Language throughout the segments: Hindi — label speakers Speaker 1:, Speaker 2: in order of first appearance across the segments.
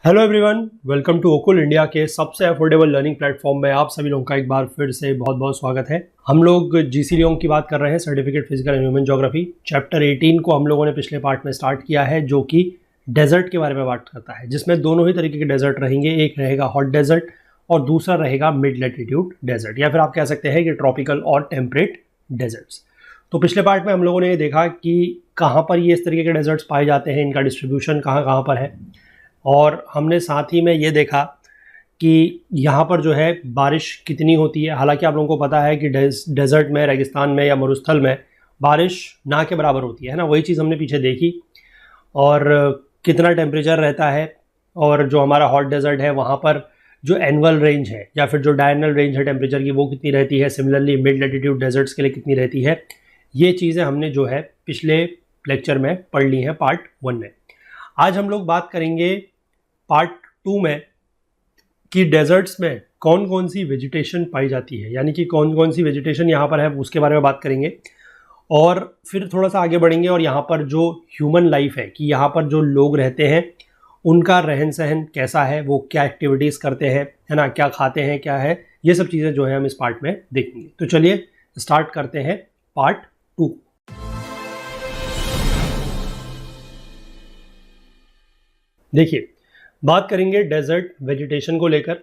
Speaker 1: Hello everyone, welcome to Okul India के सबसे अफोर्डेबल लर्निंग प्लेटफॉर्म में आप सभी लोगों का एक बार फिर से बहुत बहुत स्वागत है। हम लोग जीसी लियोंग की बात कर रहे हैं, certificate physical and human geography. Chapter 18 को हम लोगों ने पिछले पार्ट में स्टार्ट किया है, जो कि डेजर्ट के बारे में बात करता है, जिसमें दोनों ही तरीके के डेजर्ट रहेंगे। एक रहेगा हॉट डेजर्ट और दूसरा रहेगा मिड लैटिट्यूड डेजर्ट, या फिर आप कह सकते हैं कि ट्रॉपिकल और टेम्परेट डेजर्ट्स। तो पिछले पार्ट में हम लोगों ने ये देखा कि कहाँ पर ये इस तरीके के डेजर्ट्स पाए जाते हैं, इनका डिस्ट्रीब्यूशन कहाँ कहाँ पर है, और हमने साथ ही में ये देखा कि यहाँ पर जो है बारिश कितनी होती है। हालांकि आप लोगों को पता है कि डेजर्ट में, रेगिस्तान में या मरुस्थल में बारिश ना के बराबर होती है ना, वही चीज़ हमने पीछे देखी। और कितना टेम्परेचर रहता है, और जो हमारा हॉट डेजर्ट है वहाँ पर जो एनुअल रेंज है या फिर जो डायरनल रेंज है टेम्परेचर की, वो कितनी रहती है। सिमिलरली मिड लैटिट्यूड डेजर्ट्स के लिए कितनी रहती है। ये चीज़ें हमने जो है पिछले लेक्चर में पढ़ ली हैं पार्ट 1 में। आज हम लोग बात करेंगे पार्ट 2 में कि डेजर्ट्स में कौन कौन सी वेजिटेशन पाई जाती है, यानी कि कौन कौन सी वेजिटेशन यहाँ पर है उसके बारे में बात करेंगे। और फिर थोड़ा सा आगे बढ़ेंगे और यहाँ पर जो ह्यूमन लाइफ है, कि यहाँ पर जो लोग रहते हैं उनका रहन सहन कैसा है, वो क्या एक्टिविटीज़ करते हैं, है ना, क्या खाते हैं, क्या है, ये सब चीज़ें जो है हम इस पार्ट में देखेंगे। तो चलिए स्टार्ट करते हैं पार्ट 2। देखिए, बात करेंगे डेजर्ट वेजिटेशन को लेकर।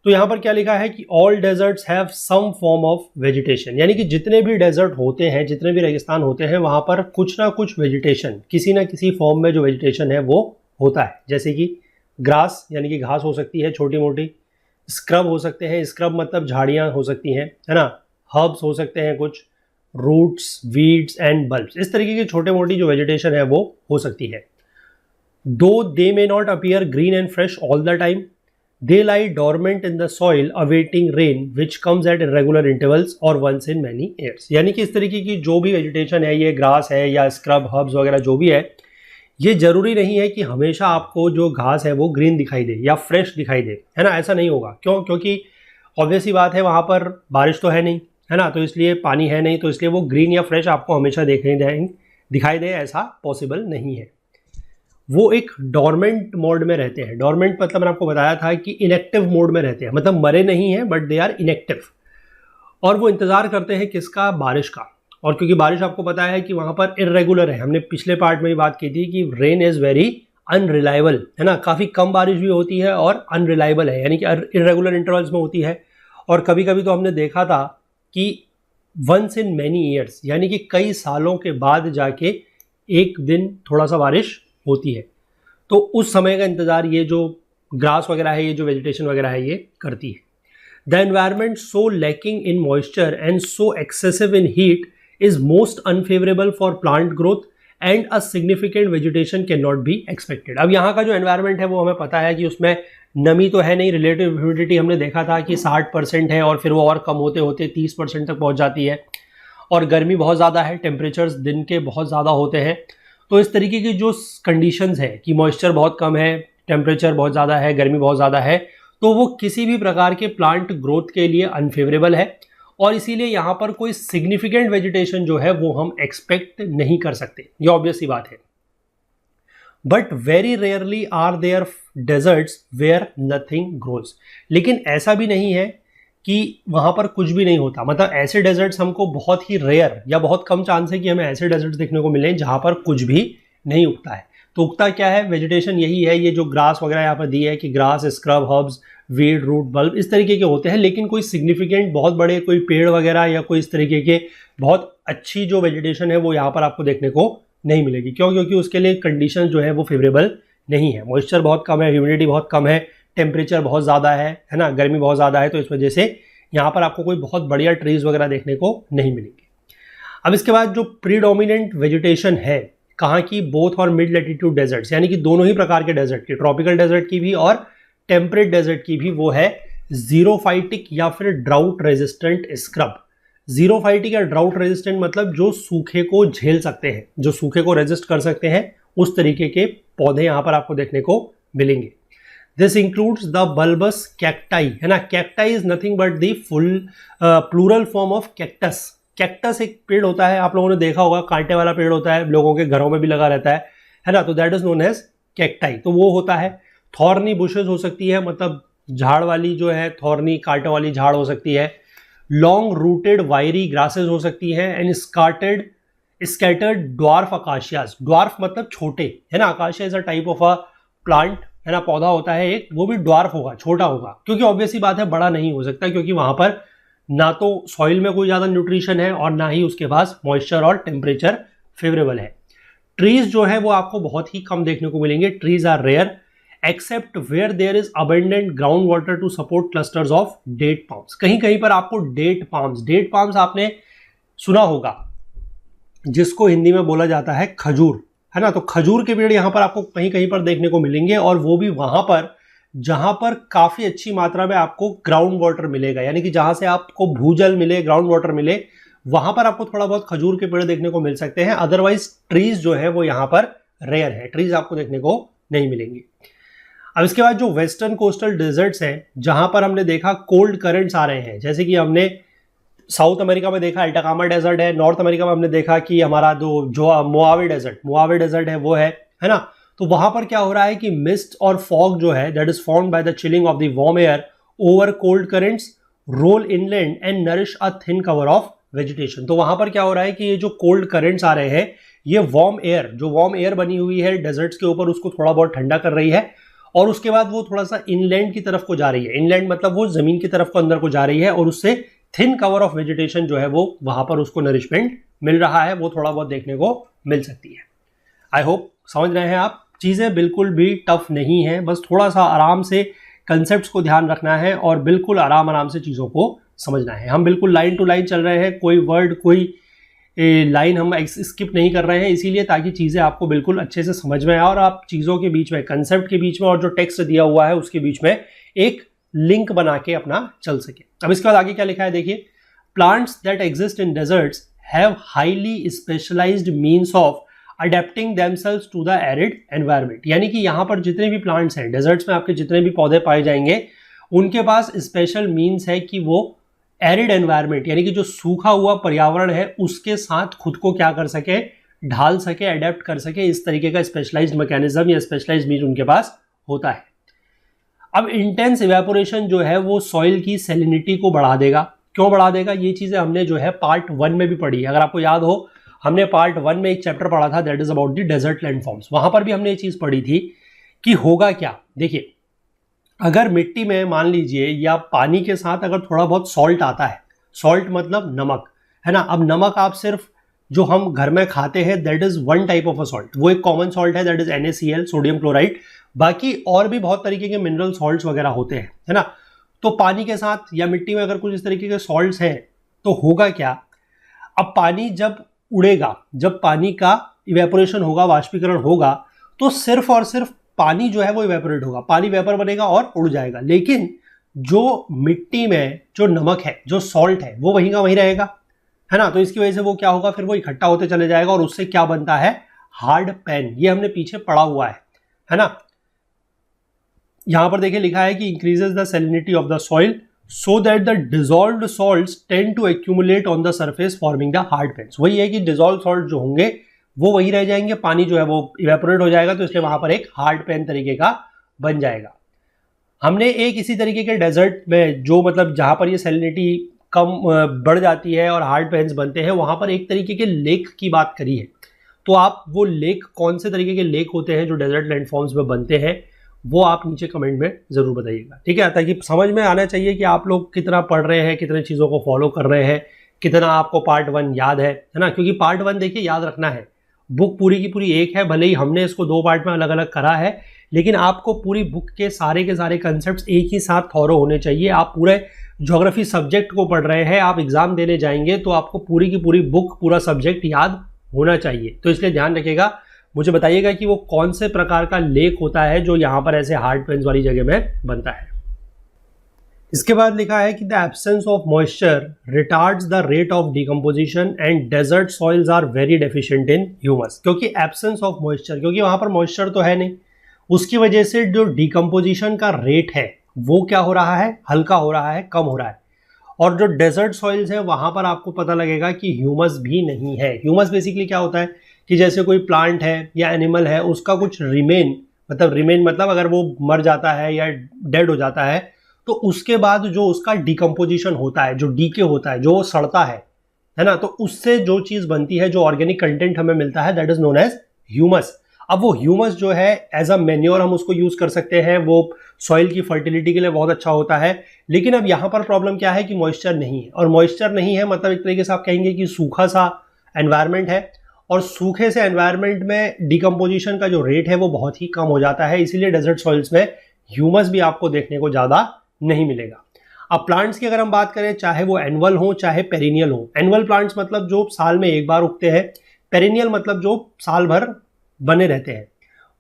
Speaker 1: तो यहाँ पर क्या लिखा है कि all deserts have some form of vegetation, यानी कि जितने भी डेजर्ट होते हैं, जितने भी रेगिस्तान होते हैं, वहाँ पर कुछ ना कुछ वेजिटेशन, किसी ना किसी फॉर्म में जो वेजिटेशन है वो होता है। जैसे कि ग्रास, यानी कि घास हो सकती है छोटी मोटी। स्क्रब हो सकते हैं, स्क्रब मतलब झाड़ियाँ हो सकती हैं, है ना। हर्ब्स हो सकते हैं कुछ, रूट्स, वीड्स एंड बल्ब्स, इस तरीके की छोटे मोटी जो वेजिटेशन है वो हो सकती है। Though they may not appear green and fresh all the time, they lie dormant in the soil awaiting rain which comes at irregular intervals or once in many years। यानी कि इस तरीके की जो भी वेजिटेशन है, ये ग्रास है या स्क्रब, हर्ब्स वगैरह जो भी है, ये जरूरी नहीं है कि हमेशा आपको जो घास है वो ग्रीन दिखाई दे या फ्रेश दिखाई दे, है ना। ऐसा नहीं होगा। क्यों? क्योंकि ऑब्वियस ही बात है, वहाँ पर बारिश तो है नहीं, है ना, तो इसलिए पानी है नहीं, तो इसलिए वो ग्रीन या फ्रेश आपको हमेशा दिखाई दे, ऐसा पॉसिबल नहीं है। वो एक डॉर्मेंट मोड में रहते हैं। डॉर्मेंट मतलब मैंने आपको बताया था कि इनएक्टिव मोड में रहते हैं, मतलब मरे नहीं हैं बट दे आर इनएक्टिव। और वो इंतज़ार करते हैं किसका? बारिश का। और क्योंकि बारिश आपको पता है कि वहाँ पर इरेगुलर है, हमने पिछले पार्ट में भी बात की थी कि रेन इज़ वेरी अनरिलायबल, है ना। काफ़ी कम बारिश भी होती है और अनरिलायबल है, यानी कि इरेगुलर इंटरवल्स में होती है। और कभी कभी तो हमने देखा था कि वंस इन मैनी ईयर्स, यानी कि कई सालों के बाद जाके एक दिन थोड़ा सा बारिश होती है। तो उस समय का इंतजार ये जो ग्रास वगैरह है, ये जो वेजिटेशन वगैरह है, ये करती है। The environment so lacking in moisture and so excessive in heat is most unfavourable for plant growth and a significant vegetation can not be expected. अब यहाँ का जो एनवायरमेंट है वो हमें पता है कि उसमें नमी तो है नहीं, रिलेटिव ह्यूमिडिटी हमने देखा था कि 60% है, और फिर वो और कम होते होते 30% तक पहुँच जाती है। और गर्मी बहुत ज़्यादा है, टेम्परेचर्स दिन के बहुत ज़्यादा होते हैं। तो इस तरीके की जो कंडीशंस है कि मॉइस्चर बहुत कम है, टेम्परेचर बहुत ज़्यादा है, गर्मी बहुत ज़्यादा है, तो वो किसी भी प्रकार के प्लांट ग्रोथ के लिए अनफेवरेबल है। और इसीलिए यहाँ पर कोई सिग्निफिकेंट वेजिटेशन जो है वो हम एक्सपेक्ट नहीं कर सकते, ये ऑब्वियस सी बात है। But very rarely are there deserts where nothing grows. लेकिन ऐसा भी नहीं है कि वहाँ पर कुछ भी नहीं होता। मतलब ऐसे डेजर्ट्स हमको बहुत ही रेयर या बहुत कम चांस है कि हमें ऐसे डेजर्ट्स देखने को मिले जहाँ पर कुछ भी नहीं उगता है। तो उगता क्या है? वेजिटेशन यही है, ये जो ग्रास वगैरह यहाँ पर दी है कि grass, scrub, herbs, weed, root, bulb, इस तरीके के होते हैं। लेकिन कोई सिग्निफिकेंट बहुत बड़े कोई पेड़ वगैरह या कोई इस तरीके के बहुत अच्छी जो वेजिटेशन है वो यहाँ पर आपको देखने को नहीं मिलेगी। क्यों? क्योंकि उसके लिए कंडीशन जो है वो फेवरेबल नहीं है। मॉइस्चर बहुत कम है, ह्यूमिडिटी बहुत कम है, टेम्परेचर बहुत ज़्यादा है ना, गर्मी बहुत ज़्यादा है। तो इस वजह से यहाँ पर आपको कोई बहुत बढ़िया ट्रीज वगैरह देखने को नहीं मिलेंगे। अब इसके बाद जो प्रीडोमिनेंट वेजिटेशन है कहाँ की? बोथ और मिड लैटिट्यूड डेजर्ट्स, यानी कि दोनों ही प्रकार के डेजर्ट की, ट्रॉपिकल डेजर्ट की भी और टेम्परेट डेजर्ट की भी, वो है जीरोफाइटिक या फिर ड्राउट रेजिस्टेंट स्क्रब। जीरोफाइटिक या ड्राउट रेजिस्टेंट मतलब जो सूखे को झेल सकते हैं, जो सूखे को रेजिस्ट कर सकते हैं, उस तरीके के पौधे यहाँ पर आपको देखने को मिलेंगे। This includes the bulbous cacti, है ना। Cacti is nothing but the full plural form of cactus. Cactus एक पेड़ होता है, आप लोगों ने देखा होगा, कांटे वाला पेड़ होता है, लोगों के घरों में भी लगा रहता है ना। तो that is known as cacti, तो वो होता है। थॉर्नी बुशेस हो सकती है, मतलब झाड़ वाली जो है थॉर्नी कांटों वाली झाड़ हो सकती है। लॉन्ग रूटेड वायरी ग्रासेस हो सकती है एंड स्कैटर्ड ड्वार्फ अकाशियास। ड्वार्फ मतलब छोटे, है ना, acacia is a type of a plant, है ना, पौधा होता है एक, वो भी ड्वार्फ होगा, छोटा होगा, क्योंकि ऑब्वियसली बात है बड़ा नहीं हो सकता, क्योंकि वहां पर ना तो सॉइल में कोई ज्यादा न्यूट्रिशन है और ना ही उसके पास मॉइस्चर और टेम्परेचर फेवरेबल है। ट्रीज जो है वो आपको बहुत ही कम देखने को मिलेंगे। Trees are rare except where there is abundant ground water to support clusters of date palms. कहीं कहीं पर आपको डेट पाम्स आपने सुना होगा, जिसको हिंदी में बोला जाता है खजूर, है ना। तो खजूर के पेड़ यहाँ पर आपको कहीं कहीं पर देखने को मिलेंगे, और वो भी वहां पर जहां पर काफी अच्छी मात्रा में आपको ग्राउंड वाटर मिलेगा, यानी कि जहां से आपको भूजल मिले, ग्राउंड वाटर मिले, वहां पर आपको थोड़ा बहुत खजूर के पेड़ देखने को मिल सकते हैं। अदरवाइज ट्रीज जो है वो यहाँ पर रेयर है, ट्रीज आपको देखने को नहीं मिलेंगे। अब इसके बाद जो वेस्टर्न कोस्टल डेजर्ट्स हैं, जहां पर हमने देखा कोल्ड करंट्स आ रहे हैं, जैसे कि हमने साउथ अमेरिका में देखा अल्टाकामा डेजर्ट है, नॉर्थ अमेरिका में हमने देखा कि हमारा जो मोआवे डेजर्ट है वो है ना। तो वहां पर क्या हो रहा है कि मिस्ट और फॉग जो है that is formed by the chilling of the warm air over cold currents roll inland and nourish a thin cover of vegetation. तो वहां पर क्या हो रहा है कि ये जो कोल्ड करंट्स आ रहे हैं, ये वार्म एयर बनी हुई है डेजर्ट्स के ऊपर, उसको थोड़ा बहुत ठंडा कर रही है, और उसके बाद वो थोड़ा सा इनलैंड की तरफ को जा रही है। इनलैंड मतलब वो जमीन की तरफ को अंदर को जा रही है, और उससे थिन कवर ऑफ वेजिटेशन जो है वो वहां पर उसको नरिशमेंट मिल रहा है, वो थोड़ा बहुत देखने को मिल सकती है। आई होप समझ रहे हैं आप, चीजें बिल्कुल भी टफ नहीं है, बस थोड़ा सा आराम से कंसेप्ट्स को ध्यान रखना है और बिल्कुल आराम से चीजों को समझना है। हम बिल्कुल लाइन टू लाइन चल रहे हैं, कोई वर्ड कोई लाइन हम स्किप नहीं कर रहे हैं, इसीलिए ताकि चीज़ें आपको बिल्कुल अच्छे से समझ में आए और आप चीज़ों के बीच में, कंसेप्ट के बीच में और जो टेक्स्ट दिया हुआ है उसके बीच में एक लिंक बना के अपना चल सके। अब इसके बाद आगे क्या लिखा है देखिए, plants that exist in deserts have highly specialised means of adapting themselves to the arid environment. यानी कि यहाँ पर जितने भी प्लांट्स हैं डेजर्ट्स में, आपके जितने भी पौधे पाए जाएंगे, उनके पास स्पेशल मीन्स है कि वो एरिड एनवायरनमेंट यानी कि जो सूखा हुआ पर्यावरण है उसके साथ खुद को क्या कर सके, ढाल सके, अडेप्ट कर सके। इस तरीके का स्पेशलाइज्ड मैकेनिज्म या स्पेशलाइज्ड मीन उनके पास होता है। अब इंटेंस इवेपोरेशन जो है वो सॉइल की सैलिनिटी को बढ़ा देगा। क्यों बढ़ा देगा? ये चीजें हमने जो है पार्ट 1 में भी पढ़ी है। अगर आपको याद हो, हमने पार्ट 1 में एक चैप्टर पढ़ा था that is about the desert landforms. वहां पर भी हमने ये चीज पढ़ी थी कि होगा क्या। देखिए, अगर मिट्टी में मान लीजिए या पानी के साथ अगर थोड़ा बहुत सॉल्ट आता है, सॉल्ट मतलब नमक, है ना। अब नमक आप सिर्फ जो हम घर में खाते हैं that is one type of a salt, वो एक कॉमन सॉल्ट है that is NaCl, sodium chloride. बाकी और भी बहुत तरीके के मिनरल सॉल्ट्स वगैरह होते हैं, है ना। तो पानी के साथ या मिट्टी में अगर कुछ इस तरीके के सॉल्ट्स हैं तो होगा क्या, अब पानी जब उड़ेगा, जब पानी का इवेपोरेशन होगा, वाष्पीकरण होगा, तो सिर्फ और सिर्फ पानी जो है वो इवेपोरेट होगा, पानी वेपर बनेगा और उड़ जाएगा। लेकिन जो मिट्टी में जो नमक है, जो सॉल्ट है, वो वहीं का वहीं रहेगा, है ना। तो इसकी वजह से वो क्या होगा, फिर वो इकट्ठा होते चले जाएगा और उससे क्या बनता है, हार्ड पैन। ये हमने पीछे पढ़ा हुआ है ना। यहां पर देखिए लिखा है कि increases the salinity of the soil so that the dissolved salts tend to accumulate on the surface forming the hard pans. वही है कि डिजॉल्व सॉल्ट जो होंगे वो वही रह जाएंगे, पानी जो है वो इवेपोरेट हो जाएगा, तो इसलिए वहां पर एक हार्ड पैन तरीके का बन जाएगा। हमने एक इसी तरीके के डेजर्ट में जो मतलब जहां पर ये सैलिनिटी कम बढ़ जाती है और हार्ड पैन्स बनते हैं, वहां पर एक तरीके के लेक की बात करी है। तो आप वो लेक, कौन से तरीके के लेक होते हैं जो डेजर्ट लैंडफॉर्म्स में बनते हैं, वो आप नीचे कमेंट में जरूर बताइएगा, ठीक है। ताकि समझ में आना चाहिए कि आप लोग कितना पढ़ रहे हैं, कितने चीज़ों को फॉलो कर रहे हैं, कितना आपको पार्ट 1 याद है ना। क्योंकि पार्ट 1 देखिए याद रखना है, बुक पूरी की पूरी एक है, भले ही हमने इसको 2 पार्ट में अलग अलग करा है, लेकिन आपको पूरी बुक के सारे कंसेप्ट्स एक ही साथ थॉरो होने चाहिए। आप पूरे ज्योग्राफी सब्जेक्ट को पढ़ रहे हैं, आप एग्जाम देने जाएंगे तो आपको पूरी की पूरी बुक, पूरा सब्जेक्ट याद होना चाहिए। तो इसलिए ध्यान रखिएगा, मुझे बताइएगा कि वो कौन से प्रकार का लेक होता है जो यहाँ पर ऐसे हार्ड पैन्स वाली जगह में बनता है। इसके बाद लिखा है कि the absence of moisture retards the rate of decomposition and desert soils are very deficient in humus. क्योंकि एब्सेंस ऑफ मॉइस्चर, क्योंकि वहां पर मॉइस्चर तो है नहीं, उसकी वजह से जो डिकम्पोजिशन का रेट है वो क्या हो रहा है, हल्का हो रहा है, कम हो रहा है। और जो डेजर्ट सॉइल्स है वहां पर आपको पता लगेगा कि ह्यूमस भी नहीं है। ह्यूमस बेसिकली क्या होता है कि जैसे कोई प्लांट है या एनिमल है, उसका कुछ रिमेन मतलब रिमेन मतलब अगर वो मर जाता है या डेड हो जाता है तो उसके बाद जो उसका डिकम्पोजिशन होता है, जो डीके होता है, जो सड़ता है ना, तो उससे जो चीज बनती है, जो ऑर्गेनिक कंटेंट हमें मिलता है, that is known as humus. अब वो ह्यूमस जो है एज अ मैन्योर हम उसको यूज कर सकते हैं, वो सॉइल की फर्टिलिटी के लिए बहुत अच्छा होता है। लेकिन अब यहाँ पर प्रॉब्लम क्या है कि मॉइस्चर नहीं है, और मॉइस्चर नहीं है मतलब एक तरीके से आप कहेंगे कि सूखा सा एनवायरमेंट है, और सूखे से एनवायरनमेंट में डिकम्पोजिशन का जो रेट है वो बहुत ही कम हो जाता है, इसीलिए डेजर्ट सॉइल्स में ह्यूमस भी आपको देखने को ज़्यादा नहीं मिलेगा। अब प्लांट्स की अगर हम बात करें, चाहे वो एनुअल हो चाहे पेरिनियल हो, एनुअल प्लांट्स मतलब जो साल में एक बार उगते हैं, पेरिनियल मतलब जो साल भर बने रहते हैं,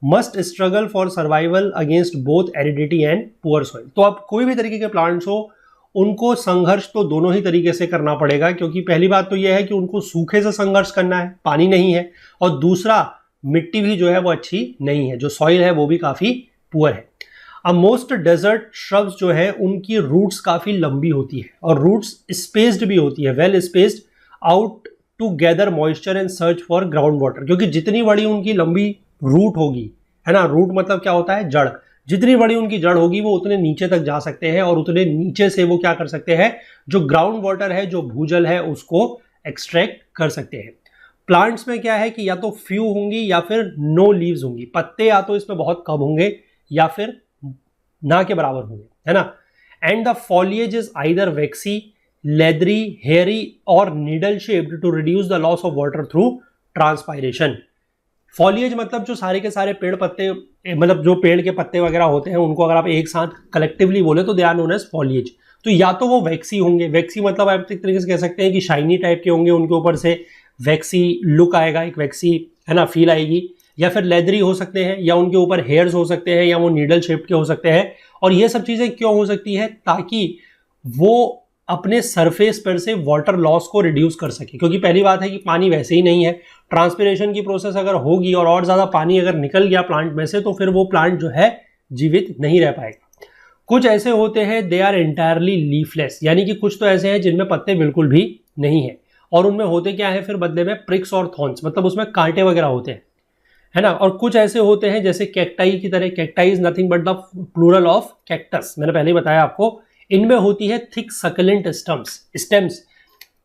Speaker 1: must struggle for survival against both aridity and poor soil. तो अब कोई भी तरीके के प्लांट्स हो, उनको संघर्ष तो दोनों ही तरीके से करना पड़ेगा, क्योंकि पहली बात तो यह है कि उनको सूखे से संघर्ष करना है, पानी नहीं है, और दूसरा मिट्टी भी जो है वो अच्छी नहीं है, जो सॉइल है वो भी काफ़ी पुअर है। अब मोस्ट डेजर्ट श्रब्स जो है उनकी रूट्स काफ़ी लंबी होती है, और रूट्स स्पेस्ड भी होती है, well spaced out to gather moisture and search for ground water. क्योंकि जितनी बड़ी उनकी लंबी रूट होगी, है ना, रूट मतलब क्या होता है, जड़, जितनी बड़ी उनकी जड़ होगी वो उतने नीचे तक जा सकते हैं, और उतने नीचे से वो क्या कर सकते हैं, जो ग्राउंड वाटर है, जो भूजल है, उसको एक्सट्रैक्ट कर सकते हैं। प्लांट्स में क्या है कि या तो फ्यू होंगी या फिर नो लीव्स होंगी, पत्ते या तो इसमें बहुत कम होंगे या फिर ना के बराबर होंगे, है ना। And the foliage is either waxy, leathery, hairy और needle shaped to reduce the loss of water through transpiration. Foliage मतलब जो सारे के सारे पेड़ पत्ते, मतलब जो पेड़ के पत्ते वगैरह होते हैं, उनको अगर आप एक साथ कलेक्टिवली बोले तो they are known as foliage. तो या तो वो वैक्सी होंगे, वैक्सी मतलब आप एक तरीके से कह सकते हैं कि शाइनी टाइप के होंगे, उनके ऊपर से वैक्सी लुक आएगा, एक वैक्सी, है ना, फील आएगी। या फिर लेदरी हो सकते हैं, या उनके ऊपर हेयर्स हो सकते हैं, या वो नीडल शेप के हो सकते हैं। और ये सब चीज़ें क्यों हो सकती है, ताकि वो अपने सरफेस पर से वाटर लॉस को रिड्यूस कर सके। क्योंकि पहली बात है कि पानी वैसे ही नहीं है, ट्रांसपिरेशन की प्रोसेस अगर होगी और ज़्यादा पानी अगर निकल गया प्लांट में से, तो फिर वो प्लांट जो है जीवित नहीं रह पाएगा। कुछ ऐसे होते हैं दे आर एंटायरली लीफलेस, यानी कि कुछ तो ऐसे हैं जिनमें पत्ते बिल्कुल भी नहीं है, और उनमें होते क्या है फिर बदले में, प्रिक्स और थॉर्न्स, मतलब उसमें कांटे वगैरह होते हैं, है ना। और कुछ ऐसे होते हैं जैसे कैक्टाई की तरह, cacti is nothing but the plural of cactus, मैंने पहले ही बताया आपको। इनमें होती है thick succulent stems.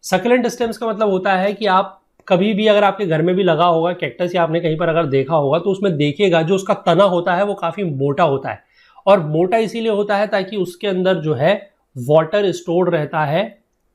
Speaker 1: Succulent stems का मतलब होता है कि आप कभी भी अगर आपके घर में भी लगा होगा कैक्टस, या आपने कहीं पर अगर देखा होगा, तो उसमें देखिएगा जो उसका तना होता है वो काफी मोटा होता है, और मोटा इसीलिए होता है ताकि उसके अंदर जो है वाटर स्टोर्ड रहता है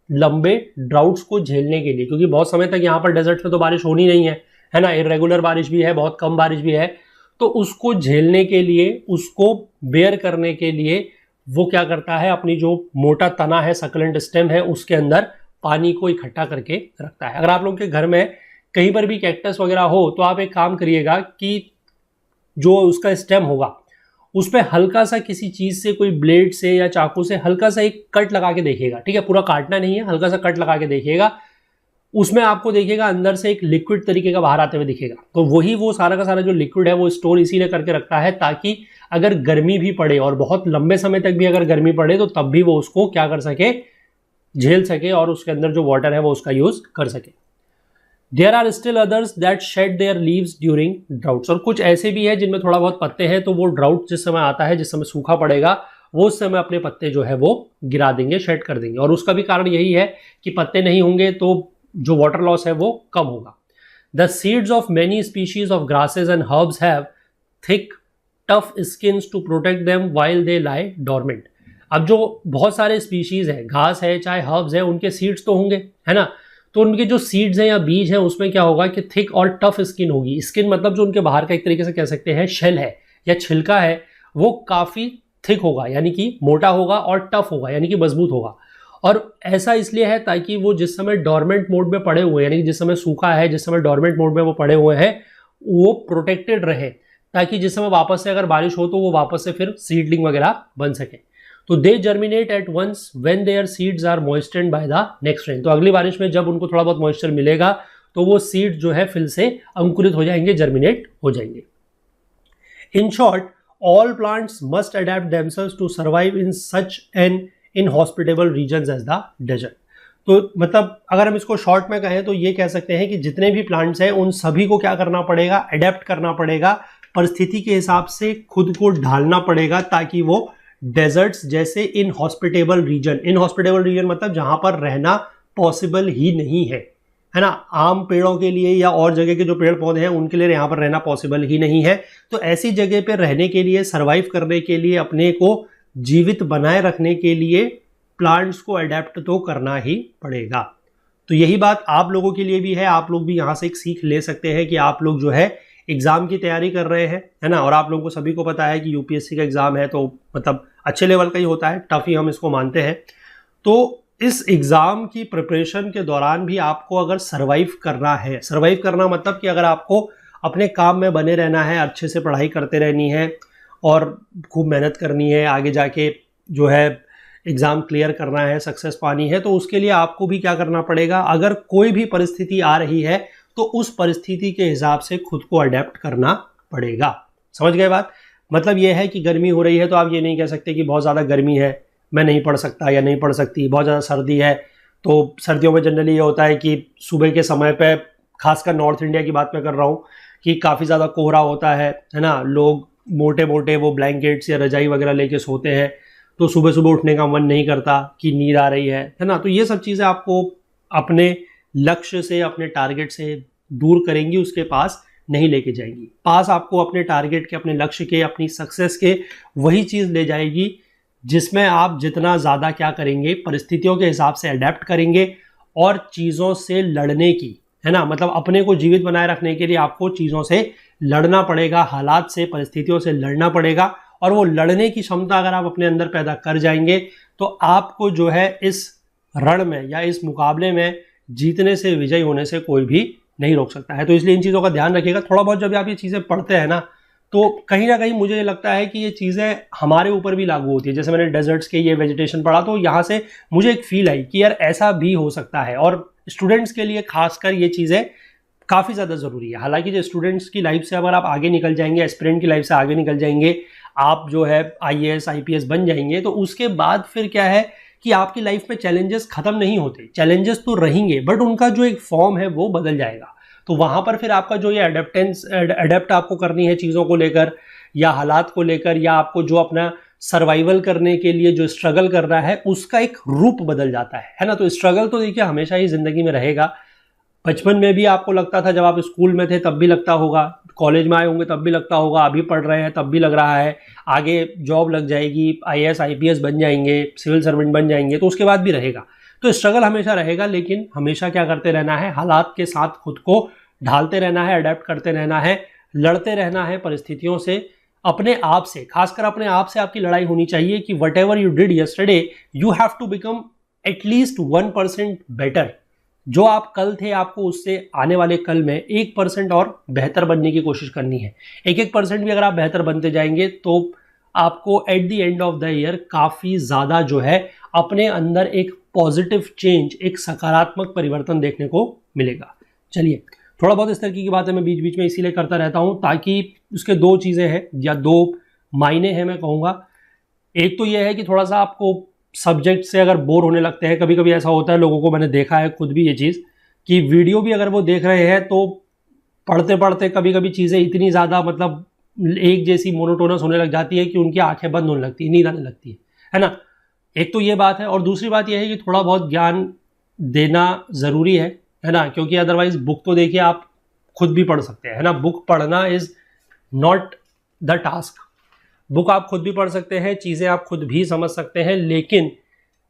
Speaker 1: लंबे ड्राउट्स को झेलने के लिए। क्योंकि बहुत समय तक यहाँ पर डेजर्ट में तो बारिश होनी नहीं है ना, इरेगुलर बारिश भी है, बहुत कम बारिश भी है, तो उसको झेलने के लिए, उसको बेयर करने के लिए वो क्या करता है, अपनी जो मोटा तना है, सकलेंट स्टेम है, उसके अंदर पानी को इकट्ठा करके रखता है। अगर आप लोगों के घर में कहीं पर भी कैक्टस वगैरह हो, तो आप एक काम करिएगा कि जो उसका स्टेम होगा उस पर हल्का सा किसी चीज से, कोई ब्लेड से या चाकू से हल्का सा एक कट लगा के देखिएगा, ठीक है, पूरा काटना नहीं है, हल्का सा कट लगा के देखिएगा। उसमें आपको देखिएगा अंदर से एक लिक्विड तरीके का बाहर आते हुए दिखेगा, तो वही वो सारा का सारा जो लिक्विड है वो स्टोर इसीलिए करके रखता है ताकि अगर गर्मी भी पड़े और बहुत लंबे समय तक भी अगर गर्मी पड़े तो तब भी वो उसको क्या कर सके, झेल सके, और उसके अंदर जो वाटर है वो उसका यूज कर सके। There are still others that shed their leaves during droughts, और कुछ ऐसे भी है जिनमें थोड़ा बहुत पत्ते हैं, तो वो ड्राउट जिस समय आता है, जिस समय सूखा पड़ेगा, वो उस समय अपने पत्ते जो है वो गिरा देंगे, शेड कर देंगे। और उसका भी कारण यही है कि पत्ते नहीं होंगे तो जो वाटर लॉस है वो कम होगा। The seeds of many species of grasses and herbs have thick tough skins to protect them while they lie dormant. अब जो बहुत सारे स्पीशीज है, घास है चाहे हर्ब्स है, उनके सीड्स तो होंगे, है ना, तो उनके जो सीड्स हैं या बीज हैं उसमें क्या होगा कि थिक और टफ स्किन होगी। स्किन मतलब जो उनके बाहर का एक तरीके से कह सकते हैं शेल है या छिलका है, वो काफी थिक होगा, यानी कि मोटा होगा, और टफ होगा यानी कि मजबूत होगा। और ऐसा इसलिए है ताकि वो जिस समय डोरमेंट मोड में पड़े हुए हैं, यानी कि जिस समय सूखा है, जिस समय डोरमेंट मोड में वो पड़े हुए हैं, वो प्रोटेक्टेड रहे, ताकि जिस समय वापस से अगर बारिश हो तो वो वापस से फिर सीडलिंग वगैरह बन सके। तो they germinate at once when their seeds are moistened by the next rain. तो अगली बारिश में जब उनको थोड़ा बहुत मॉइस्चर मिलेगा तो वो सीड जो है फिर से अंकुरित हो जाएंगे, जर्मिनेट हो जाएंगे। In short, all plants must adapt themselves to survive in such an inhospitable regions as the desert. तो मतलब अगर हम इसको शॉर्ट में कहें तो ये कह सकते हैं कि जितने भी प्लांट्स हैं उन सभी को क्या करना पड़ेगा, अडेप्ट करना पड़ेगा परिस्थिति के हिसाब से खुद को ढालना पड़ेगा ताकि वो डेजर्ट्स जैसे इनहॉस्पिटेबल रीजन मतलब जहां पर रहना पॉसिबल ही नहीं है ना, आम पेड़ों के लिए या और जगह के जो पेड़ पौधे हैं उनके लिए यहाँ पर रहना पॉसिबल ही नहीं है। तो ऐसी जगह पे रहने के लिए, सर्वाइव करने के लिए, अपने को जीवित बनाए रखने के लिए प्लांट्स को अडेप्ट तो करना ही पड़ेगा। तो यही बात आप लोगों के लिए भी है। आप लोग भी यहाँ से एक सीख ले सकते हैं कि आप लोग जो है एग्जाम की तैयारी कर रहे हैं, है ना, और आप लोगों को सभी को पता है कि यूपीएससी का एग्जाम है तो मतलब अच्छे लेवल का ही होता है, टफ ही हम इसको मानते हैं। तो इस एग्जाम की प्रिपरेशन के दौरान भी आपको अगर सर्वाइव करना मतलब कि अगर आपको अपने काम में बने रहना है, अच्छे से पढ़ाई करते रहनी है और खूब मेहनत करनी है, आगे जाके जो है एग्ज़ाम क्लियर करना है, सक्सेस पानी है, तो उसके लिए आपको भी क्या करना पड़ेगा, अगर कोई भी परिस्थिति आ रही है तो उस परिस्थिति के हिसाब से खुद को अडेप्ट करना पड़ेगा। समझ गए बात? मतलब ये है कि गर्मी हो रही है तो आप ये नहीं कह सकते कि बहुत ज़्यादा गर्मी है, मैं नहीं पढ़ सकता या नहीं पढ़ सकती। बहुत ज़्यादा सर्दी है तो सर्दियों में जनरली ये होता है कि सुबह के समय पे, खासकर नॉर्थ इंडिया की बात मैं कर रहा हूँ, कि काफ़ी ज़्यादा कोहरा होता है ना, लोग मोटे मोटे वो ब्लैंकेट्स या रजाई वगैरह लेके सोते हैं, तो सुबह सुबह उठने का मन नहीं करता कि नींद आ रही है ना। तो ये सब चीज़ें आपको अपने लक्ष्य से, अपने टारगेट से दूर करेंगी, उसके पास नहीं लेके जाएंगी। पास आपको अपने टारगेट के, अपने लक्ष्य के, अपनी सक्सेस के वही चीज़ ले जाएगी जिसमें आप जितना ज़्यादा क्या करेंगे, परिस्थितियों के हिसाब से अडेप्ट करेंगे और चीज़ों से लड़ने की, है ना, मतलब अपने को जीवित बनाए रखने के लिए आपको चीज़ों से लड़ना पड़ेगा, हालात से, परिस्थितियों से लड़ना पड़ेगा। और वो लड़ने की क्षमता अगर आप अपने अंदर पैदा कर जाएंगे तो आपको जो है इस रण में या इस मुकाबले में जीतने से, विजयी होने से कोई भी नहीं रोक सकता है। तो इसलिए इन चीज़ों का ध्यान रखिएगा। थोड़ा बहुत जब आप ये चीज़ें पढ़ते हैं ना, तो कहीं ना कहीं मुझे ये लगता है कि ये चीज़ें हमारे ऊपर भी लागू होती है। जैसे मैंने डेजर्ट्स के ये वेजिटेशन पढ़ा तो यहाँ से मुझे एक फील आई कि यार ऐसा भी हो सकता है, और स्टूडेंट्स के लिए खासकर ये चीज़ें काफ़ी ज़्यादा ज़रूरी है। हालांकि जो स्टूडेंट्स की लाइफ से अगर आप आगे निकल जाएंगे, एस्पिरेंट की लाइफ से आगे निकल जाएंगे, आप जो है IAS IPS बन जाएंगे, तो उसके बाद फिर क्या है कि आपकी लाइफ में चैलेंजेस खत्म नहीं होते। चैलेंजेस तो रहेंगे बट उनका जो एक फॉर्म है वो बदल जाएगा। तो वहाँ पर फिर आपका जो ये अडेप्ट आपको करनी है चीज़ों को लेकर या हालात को लेकर, या आपको जो अपना सर्वाइवल करने के लिए जो स्ट्रगल कर रहा है उसका एक रूप बदल जाता है ना। तो स्ट्रगल तो देखिए हमेशा ही ज़िंदगी में रहेगा। बचपन में भी आपको लगता था, जब आप स्कूल में थे तब भी लगता होगा, कॉलेज में आए होंगे तब भी लगता होगा, अभी पढ़ रहे हैं तब भी लग रहा है, आगे जॉब लग जाएगी, IAS IPS बन जाएंगे, सिविल सर्वेंट बन जाएंगे, तो उसके बाद भी रहेगा। तो स्ट्रगल हमेशा रहेगा, लेकिन हमेशा क्या करते रहना है, हालात के साथ खुद को ढालते रहना है, अडेप्ट करते रहना है, लड़ते रहना है परिस्थितियों से, अपने आप से, खासकर अपने आप से आपकी लड़ाई होनी चाहिए कि whatever you did yesterday you have to become at least 1% better. जो आप कल थे, आपको उससे आने वाले कल में 1% और बेहतर बनने की कोशिश करनी है। 1% भी अगर आप बेहतर बनते जाएंगे तो आपको at the end of the year काफ़ी ज़्यादा जो है अपने अंदर एक पॉजिटिव चेंज, एक सकारात्मक परिवर्तन देखने को मिलेगा। चलिए, थोड़ा बहुत इस तरीके की बातें मैं बीच बीच में इसीलिए करता रहता हूँ ताकि उसके दो चीज़ें हैं या दो मायने हैं मैं कहूँगा। एक तो ये है कि थोड़ा सा आपको सब्जेक्ट से अगर बोर होने लगते हैं, कभी कभी ऐसा होता है लोगों को, मैंने देखा है खुद भी ये चीज़, कि वीडियो भी अगर वो देख रहे हैं तो पढ़ते पढ़ते कभी कभी चीज़ें इतनी ज़्यादा मतलब एक जैसी मोनोटोनस होने लग जाती है कि उनकी आंखें बंद होने लगती है, नींद आने लगती है ना। एक तो ये बात है, और दूसरी बात यह है कि थोड़ा बहुत ज्ञान देना ज़रूरी है ना, क्योंकि अदरवाइज बुक तो देखिए आप खुद भी पढ़ सकते हैं, है ना। बुक पढ़ना is not the task. Book आप खुद भी पढ़ सकते हैं, चीज़ें आप खुद भी समझ सकते हैं, लेकिन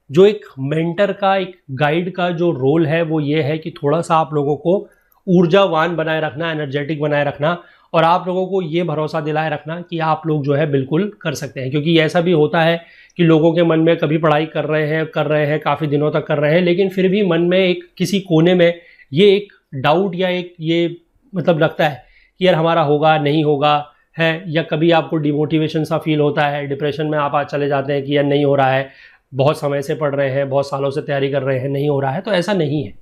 Speaker 1: जो एक मेंटर का, एक गाइड का जो रोल है वो ये है कि थोड़ा सा आप लोगों को ऊर्जावान बनाए रखना, एनर्जेटिक बनाए रखना, और आप लोगों को ये भरोसा दिलाए रखना कि आप लोग जो है बिल्कुल कर सकते हैं। क्योंकि ऐसा भी होता है कि लोगों के मन में कभी पढ़ाई कर रहे हैं काफ़ी दिनों तक कर रहे हैं, लेकिन फिर भी मन में एक किसी कोने में ये एक डाउट या एक ये मतलब लगता है कि यार हमारा होगा नहीं होगा है, या कभी आपको डिमोटिवेशन सा फील होता है, डिप्रेशन में आप आज चले जाते हैं कि यार नहीं हो रहा है, बहुत समय से पढ़ रहे हैं, बहुत सालों से तैयारी कर रहे हैं, नहीं हो रहा है। तो ऐसा नहीं है,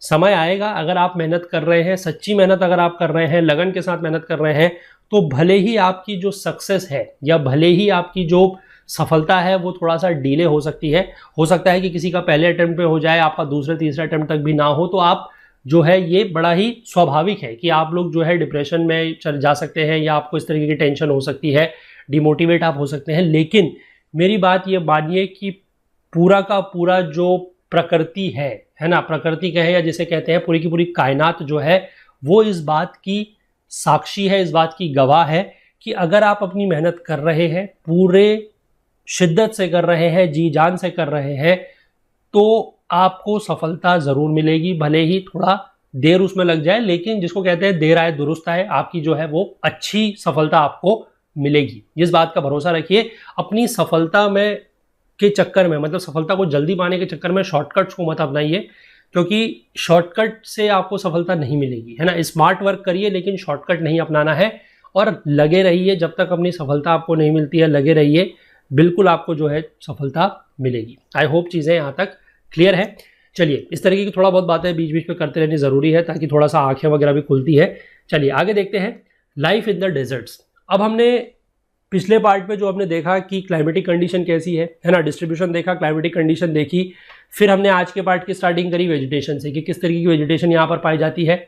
Speaker 1: समय आएगा। अगर आप मेहनत कर रहे हैं, सच्ची मेहनत अगर आप कर रहे हैं, लगन के साथ मेहनत कर रहे हैं, तो भले ही आपकी जो सक्सेस है या भले ही आपकी जो सफलता है वो थोड़ा सा डिले हो सकती है, हो सकता है कि किसी का पहले अटेम्प्ट पे हो जाए, आपका दूसरे तीसरे अटेम्प्ट तक भी ना हो, तो आप जो है ये बड़ा ही स्वाभाविक है कि आप लोग जो है डिप्रेशन में चल जा सकते हैं या आपको इस तरीके की टेंशन हो सकती है, डिमोटिवेट आप हो सकते हैं। लेकिन मेरी बात ये मानिए कि पूरा का पूरा जो प्रकृति है ना, प्रकृति कहे या जिसे कहते हैं पूरी की पूरी कायनात जो है वो इस बात की साक्षी है, इस बात की गवाह है कि अगर आप अपनी मेहनत कर रहे हैं, पूरे शिद्दत से कर रहे हैं, जी जान से कर रहे हैं, तो आपको सफलता ज़रूर मिलेगी। भले ही थोड़ा देर उसमें लग जाए, लेकिन जिसको कहते हैं देर आए दुरुस्त आए, आपकी जो है वो अच्छी सफलता आपको मिलेगी। इस बात का भरोसा रखिए। अपनी सफलता में के चक्कर में, मतलब सफलता को जल्दी पाने के चक्कर में शॉर्टकट्स को मत अपनाइए, क्योंकि शॉर्टकट से आपको सफलता नहीं मिलेगी, है ना। स्मार्ट वर्क करिए लेकिन शॉर्टकट नहीं अपनाना है, और लगे रहिए जब तक अपनी सफलता आपको नहीं मिलती है, लगे रहिए, बिल्कुल आपको जो है सफलता मिलेगी। आई होप चीज़ें यहाँ तक क्लियर है। चलिए, इस तरीके की थोड़ा बहुत बातें बीच बीच में करते रहनी ज़रूरी है ताकि थोड़ा सा आंखें वगैरह भी खुलती है। चलिए आगे देखते हैं, लाइफ इन द डेजर्ट्स। अब हमने पिछले पार्ट में जो हमने देखा कि क्लाइमेटिक कंडीशन कैसी है ना, डिस्ट्रीब्यूशन देखा, क्लाइमेटिक कंडीशन देखी, फिर हमने आज के पार्ट की स्टार्टिंग करी वेजिटेशन से कि किस तरीके की वेजिटेशन यहाँ पर पाई जाती है।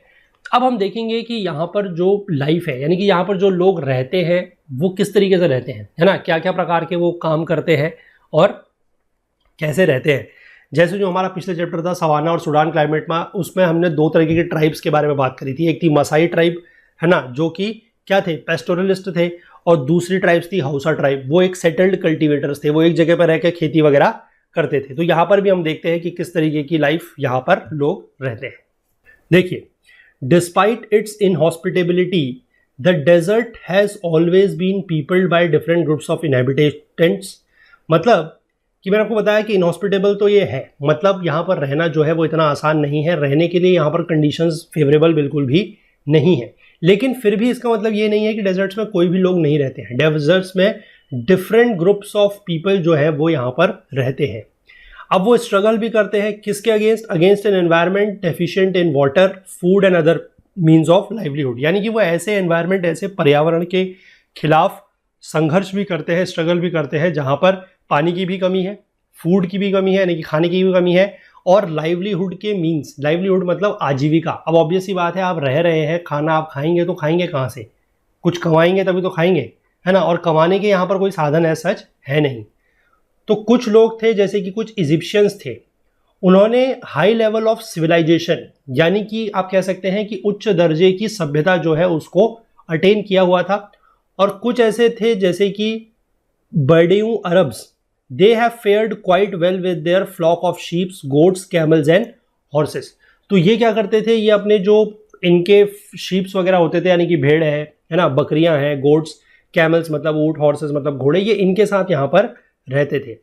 Speaker 1: अब हम देखेंगे कि यहाँ पर जो लाइफ है, यानी कि यहाँ पर जो लोग रहते हैं वो किस तरीके से रहते हैं, है ना, क्या क्या प्रकार के वो काम करते हैं और कैसे रहते हैं। जैसे जो हमारा पिछले चैप्टर था सवाना और सूडान क्लाइमेट में, उसमें हमने दो तरीके के ट्राइब्स के बारे में बात करी थी। एक थी मसाई ट्राइब, है ना, जो कि क्या थे, पेस्टोरलिस्ट थे, और दूसरी ट्राइब्स थी हौसा ट्राइब, वो एक सेटल्ड कल्टीवेटर्स थे, वो एक जगह पर रह के खेती वगैरह करते थे। तो यहाँ पर भी हम देखते हैं कि किस तरीके की लाइफ यहाँ पर लोग रहते हैं। देखिए, despite its inhospitability the desert has always been peopled by different groups of inhabitants. मतलब कि मैंने आपको बताया कि इनहॉस्पिटेबल तो ये है, मतलब यहाँ पर रहना जो है वो इतना आसान नहीं है, रहने के लिए यहाँ पर कंडीशंस फेवरेबल बिल्कुल भी नहीं है। लेकिन फिर भी इसका मतलब ये नहीं है कि डेजर्ट्स में कोई भी लोग नहीं रहते हैं। डेजर्ट्स में डिफरेंट ग्रुप्स ऑफ पीपल जो है वो यहाँ पर रहते हैं। अब वो स्ट्रगल भी करते हैं किसके against, against an environment deficient in water, food and other means of livelihood. यानी कि वो ऐसे एनवायरनमेंट, ऐसे पर्यावरण के खिलाफ संघर्ष भी करते हैं, स्ट्रगल भी करते हैं जहाँ पर पानी की भी कमी है, फूड की भी कमी है, यानी कि खाने की भी कमी है, और लाइवलीहुड के मीन्स, लाइवलीहुड मतलब आजीविका। अब ऑब्वियस सी बात है, आप रह रहे हैं, खाना आप खाएंगे तो खाएंगे कहाँ से, कुछ कमाएंगे तभी तो खाएंगे, है ना, और कमाने के यहाँ पर कोई साधन है सच है नहीं। तो कुछ लोग थे जैसे कि कुछ इजिप्शियंस थे, उन्होंने हाई लेवल ऑफ सिविलाइजेशन, यानी कि आप कह सकते हैं कि उच्च दर्जे की सभ्यता जो है उसको अटेन किया हुआ था। और कुछ ऐसे थे जैसे कि बर्डियू Arabs, they have fared quite well with their flock of sheeps, goats, camels and horses. तो ये क्या करते थे, ये अपने जो इनके शीप्स वगैरह होते थे, यानी कि भेड़ है ना, बकरियां हैं, गोट्स, कैमल्स मतलब ऊंट, हॉर्सेस मतलब घोड़े, ये इनके साथ यहाँ पर रहते थे।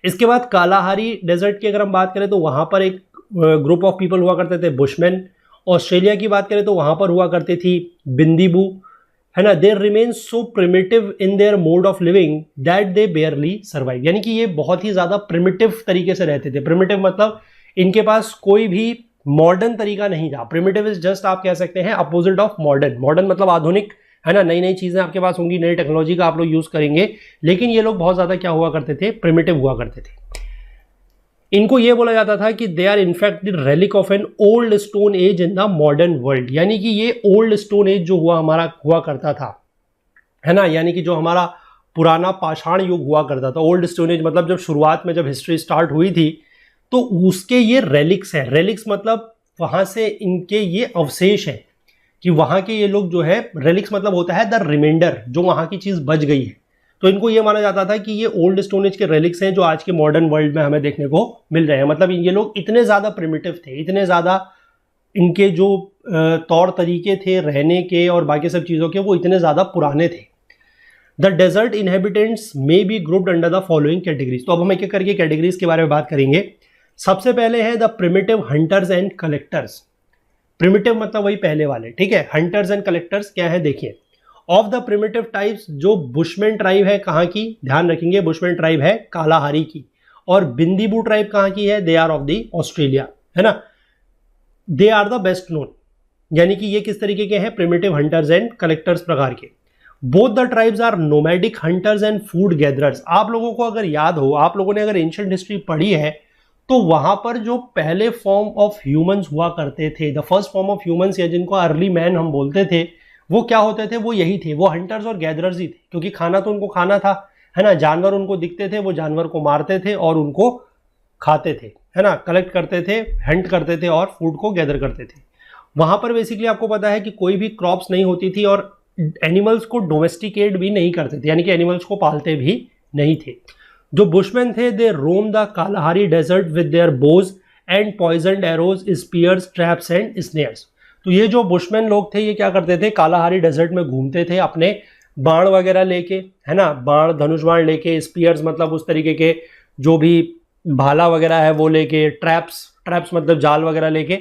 Speaker 1: इसके बाद कालाहारी डेजर्ट की अगर हम बात करें तो वहाँ पर एक ग्रुप ऑफ पीपल हुआ करते थे, बुशमैन। ऑस्ट्रेलिया की बात करें तो वहाँ पर हुआ करती थी बिंदीबू, है ना। They remain so primitive in their mode of living that they बेयरली survive. यानी कि ये बहुत ही ज़्यादा प्रिमिटिव तरीके से रहते थे। प्रिमिटिव मतलब इनके पास कोई भी मॉडर्न तरीका नहीं था। प्रिमिटिव इज जस्ट आप कह सकते हैं अपोजिट ऑफ मॉडर्न। मॉडर्न मतलब आधुनिक, है ना, नई नई चीज़ें आपके पास होंगी, नई टेक्नोलॉजी का आप लोग यूज़ करेंगे, लेकिन ये लोग बहुत ज़्यादा क्या हुआ करते थे, प्रिमिटिव हुआ करते थे। इनको ये बोला जाता था कि they are in fact the relic of an old stone age in the modern world. यानी कि ये ओल्ड स्टोन एज जो हुआ करता था, है ना, यानी कि जो हमारा पुराना पाषाण युग हुआ करता था, ओल्ड स्टोन एज मतलब जब शुरुआत में जब हिस्ट्री स्टार्ट हुई थी तो उसके ये रेलिक्स हैं। रेलिक्स मतलब वहाँ से इनके ये अवशेष हैं कि वहाँ के ये लोग जो है, रेलिक्स मतलब होता है द रिमाइंडर, जो वहाँ की चीज़ बच गई है। तो इनको ये माना जाता था कि ये ओल्ड स्टोन एज के रेलिक्स हैं जो आज के मॉडर्न वर्ल्ड में हमें देखने को मिल रहे हैं। मतलब ये लोग इतने ज़्यादा प्रिमिटिव थे, इतने ज़्यादा इनके जो तौर तरीके थे रहने के और बाकी सब चीज़ों के, वो इतने ज़्यादा पुराने थे। The desert inhabitants may be grouped under the following categories. तो अब हम एक एक करके कैटेगरीज के बारे में बात करेंगे। सबसे पहले है the primitive hunters and collectors. Primitive मतलब वही पहले वाले, ठीक है। हंटर्स एंड कलेक्टर्स क्या है देखिए। ऑफ द प्रिमिटिव टाइप्स, जो बुशमैन ट्राइब है कहाँ की, ध्यान रखेंगे, बुशमैन ट्राइब है कालाहारी की, और बिंदीबू ट्राइब कहाँ की है, they are of the Australia, है ना। They are the best known, यानी कि ये किस तरीके के हैं, प्रिमिटिव हंटर्स एंड कलेक्टर्स प्रकार के। Both the tribes are nomadic hunters and food gatherers. आप लोगों को अगर याद हो, आप लोगों ने अगर एंशिएंट हिस्ट्री पढ़ी है तो वहां पर जो पहले फॉर्म ऑफ ह्यूमंस हुआ करते थे, the first form of humans या जिनको अर्ली मैन हम बोलते थे, वो क्या होते थे, वो यही थे, वो हंटर्स और गैदरर्स ही थे, क्योंकि खाना तो उनको खाना था, है ना, जानवर उनको दिखते थे, वो जानवर को मारते थे और उनको खाते थे, है ना, कलेक्ट करते थे, हंट करते थे और फूड को गैदर करते थे। वहां पर बेसिकली आपको पता है कि कोई भी क्रॉप्स नहीं होती थी और एनिमल्स को डोमेस्टिकेट भी नहीं करते थे, यानी कि एनिमल्स को पालते भी नहीं थे। जो बुशमैन थे, they roam the Kalahari desert with their bows and poisoned arrows, spears, traps and snares. तो ये जो बुशमैन लोग थे, ये क्या करते थे, कालाहारी डेजर्ट में घूमते थे अपने बाण वगैरह लेके, है ना, बाण, धनुष बाण लेके, स्पीयर्स मतलब उस तरीके के जो भी भाला वगैरह है वो लेके, ट्रैप्स मतलब जाल वगैरह लेके।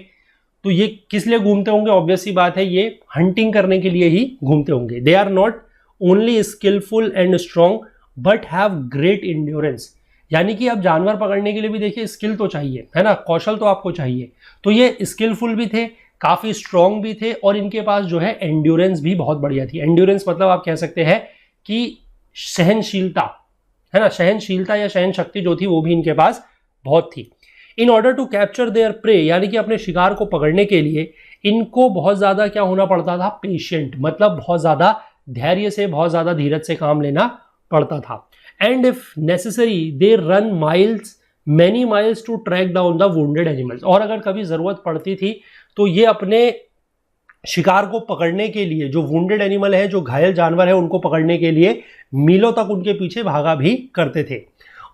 Speaker 1: तो ये किस लिए घूमते होंगे, ऑब्वियस सी बात है, ये हंटिंग करने के लिए ही घूमते होंगे। They are not only skilful and strong but have great endurance, यानी कि अब जानवर पकड़ने के लिए भी देखिए स्किल तो चाहिए, है ना, कौशल तो आपको चाहिए। तो ये स्किलफुल भी थे, काफी स्ट्रॉन्ग भी थे और इनके पास जो है एंड्योरेंस भी बहुत बढ़िया थी। एंड्योरेंस मतलब आप कह सकते हैं कि सहनशीलता, है ना, सहनशीलता या सहन शक्ति जो थी वो भी इनके पास बहुत थी। In order to capture their prey, यानी कि अपने शिकार को पकड़ने के लिए इनको बहुत ज्यादा क्या होना पड़ता था, पेशेंट, मतलब बहुत ज्यादा धैर्य से, बहुत ज्यादा धीरज से काम लेना पड़ता था। And if necessary they run miles, many miles to track down the wounded animals, और अगर कभी जरूरत पड़ती थी तो ये अपने शिकार को पकड़ने के लिए, जो वुंडेड एनिमल है, जो घायल जानवर है, उनको पकड़ने के लिए मीलों तक उनके पीछे भागा भी करते थे।